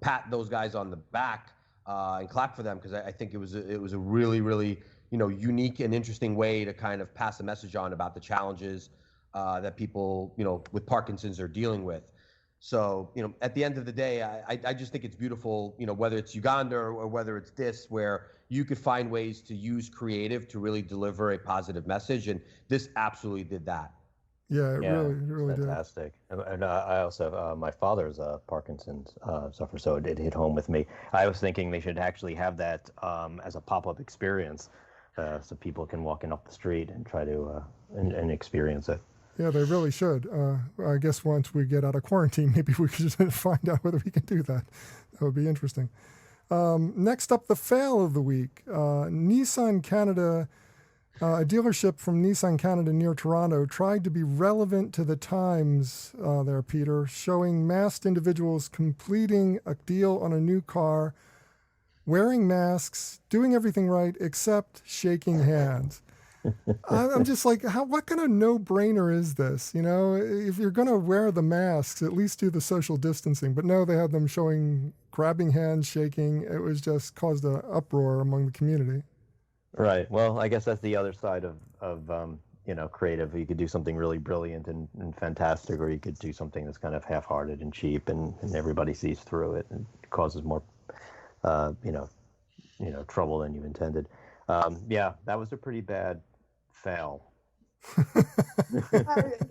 pat those guys on the back and clap for them, because I think it was a really, really, unique and interesting way to kind of pass a message on about the challenges that people, with Parkinson's are dealing with. So, at the end of the day, I just think it's beautiful, whether it's Uganda or whether it's this, where you could find ways to use creative to really deliver a positive message. And this absolutely did that. Yeah, it really did. Fantastic. And I also, my father's Parkinson's sufferer, so it hit home with me. I was thinking they should actually have that as a pop-up experience, so people can walk in off the street and try to and experience it. Yeah, they really should. I guess once we get out of quarantine, maybe we could find out whether we can do that. That would be interesting. Next up, the fail of the week. Nissan Canada, a dealership from Nissan Canada near Toronto, tried to be relevant to the times there, Peter, showing masked individuals completing a deal on a new car, wearing masks, doing everything right except shaking hands. I'm just like, what kind of no-brainer is this? If you're going to wear the masks, at least do the social distancing. But no, they had them grabbing hands, shaking. It was just caused an uproar among the community. Right. Well, I guess that's the other side of creative. You could do something really brilliant and fantastic, or you could do something that's kind of half-hearted and cheap, and everybody sees through it and causes more, trouble than you intended. Yeah, that was a pretty bad fail.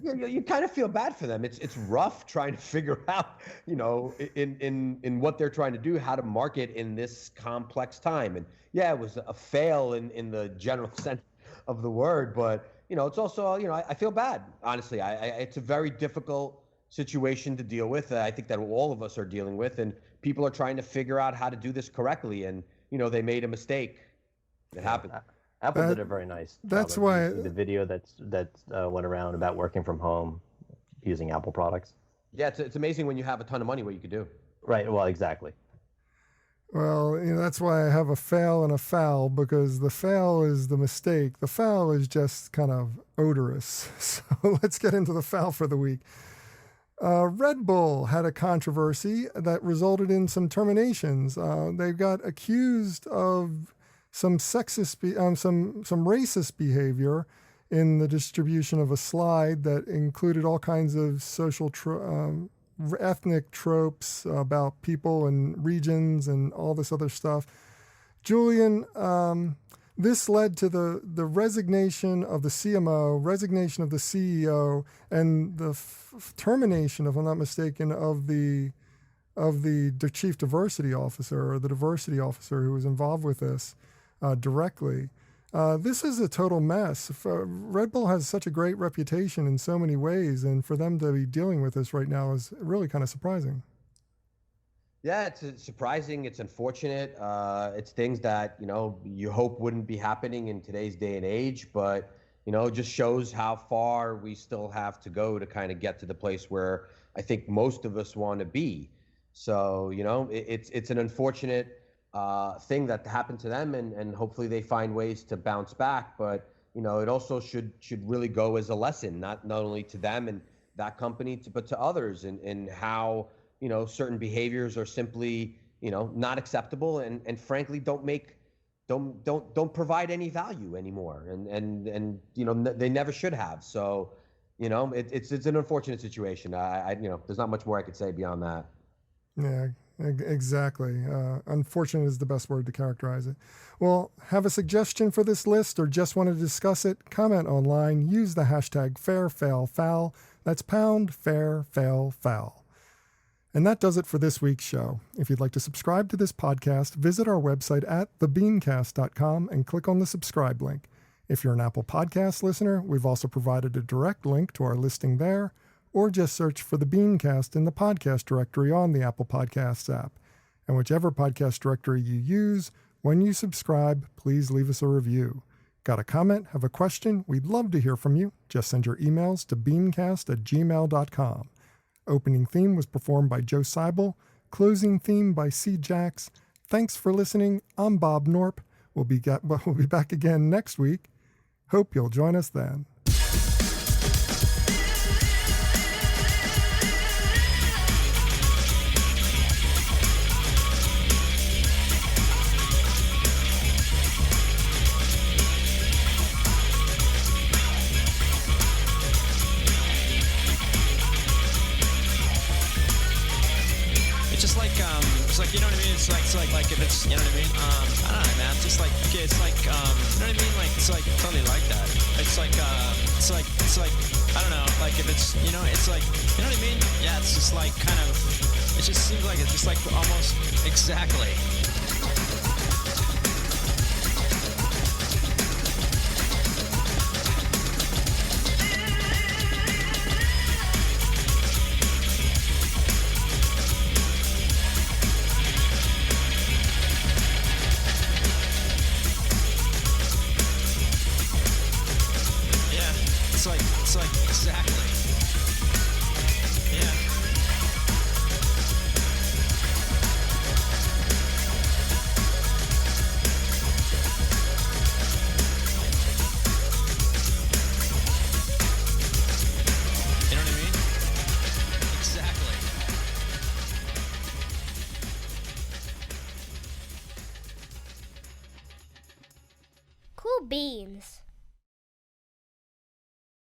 You kind of feel bad for them. It's rough trying to figure out, in what they're trying to do, how to market in this complex time. And yeah, it was a fail in the general sense of the word, but it's also, I feel bad, honestly. It's a very difficult situation to deal with. I think that all of us are dealing with, and people are trying to figure out how to do this correctly. And they made a mistake. It happened. Apple did a very nice job. That's why the video that went around about working from home using Apple products. Yeah, it's amazing when you have a ton of money what you could do. Right. Well, exactly. Well, that's why I have a fail and a foul, because the fail is the mistake. The foul is just kind of odorous. So let's get into the foul for the week. Red Bull had a controversy that resulted in some terminations. They got accused of some sexist, some racist behavior in the distribution of a slide that included all kinds of social, ethnic tropes about people and regions and all this other stuff. Julian, this led to the resignation of the CMO, resignation of the CEO, and the termination, if I'm not mistaken, of the chief diversity officer, or the diversity officer who was involved with this directly. This is a total mess. Red Bull has such a great reputation in so many ways, and for them to be dealing with this right now is really kind of surprising. Yeah, it's surprising. It's unfortunate. It's things that, you hope wouldn't be happening in today's day and age, but, it just shows how far we still have to go to kind of get to the place where I think most of us want to be. So, it's an unfortunate thing that happened to them, and hopefully they find ways to bounce back. But it also should really go as a lesson, not only to them and that company, but to others, and how certain behaviors are simply not acceptable, and frankly don't provide any value anymore, and they never should have. So it's an unfortunate situation. There's not much more I could say beyond that. Yeah. Exactly. Unfortunate is the best word to characterize it. Well, have a suggestion for this list or just want to discuss it? Comment online. Use the hashtag FairFailFoul. That's #FairFailFoul. And that does it for this week's show. If you'd like to subscribe to this podcast, visit our website at thebeancast.com and click on the subscribe link. If you're an Apple Podcast listener, we've also provided a direct link to our listing there, or just search for the BeanCast in the podcast directory on the Apple Podcasts app. And whichever podcast directory you use, when you subscribe, please leave us a review. Got a comment? Have a question? We'd love to hear from you. Just send your emails to beancast@gmail.com. Opening theme was performed by Joe Seibel. Closing theme by C. Jax. Thanks for listening. I'm Bob Norp. We'll be back again next week. Hope you'll join us then. it's like if it's, you know what I mean? I don't know, man. Just like, okay, it's like, you know what I mean? Like, it's like totally like that. It's like, I don't know, like if it's, you know, it's like, you know what I mean? Yeah, it's just like kind of, it just seems like it's just like almost exactly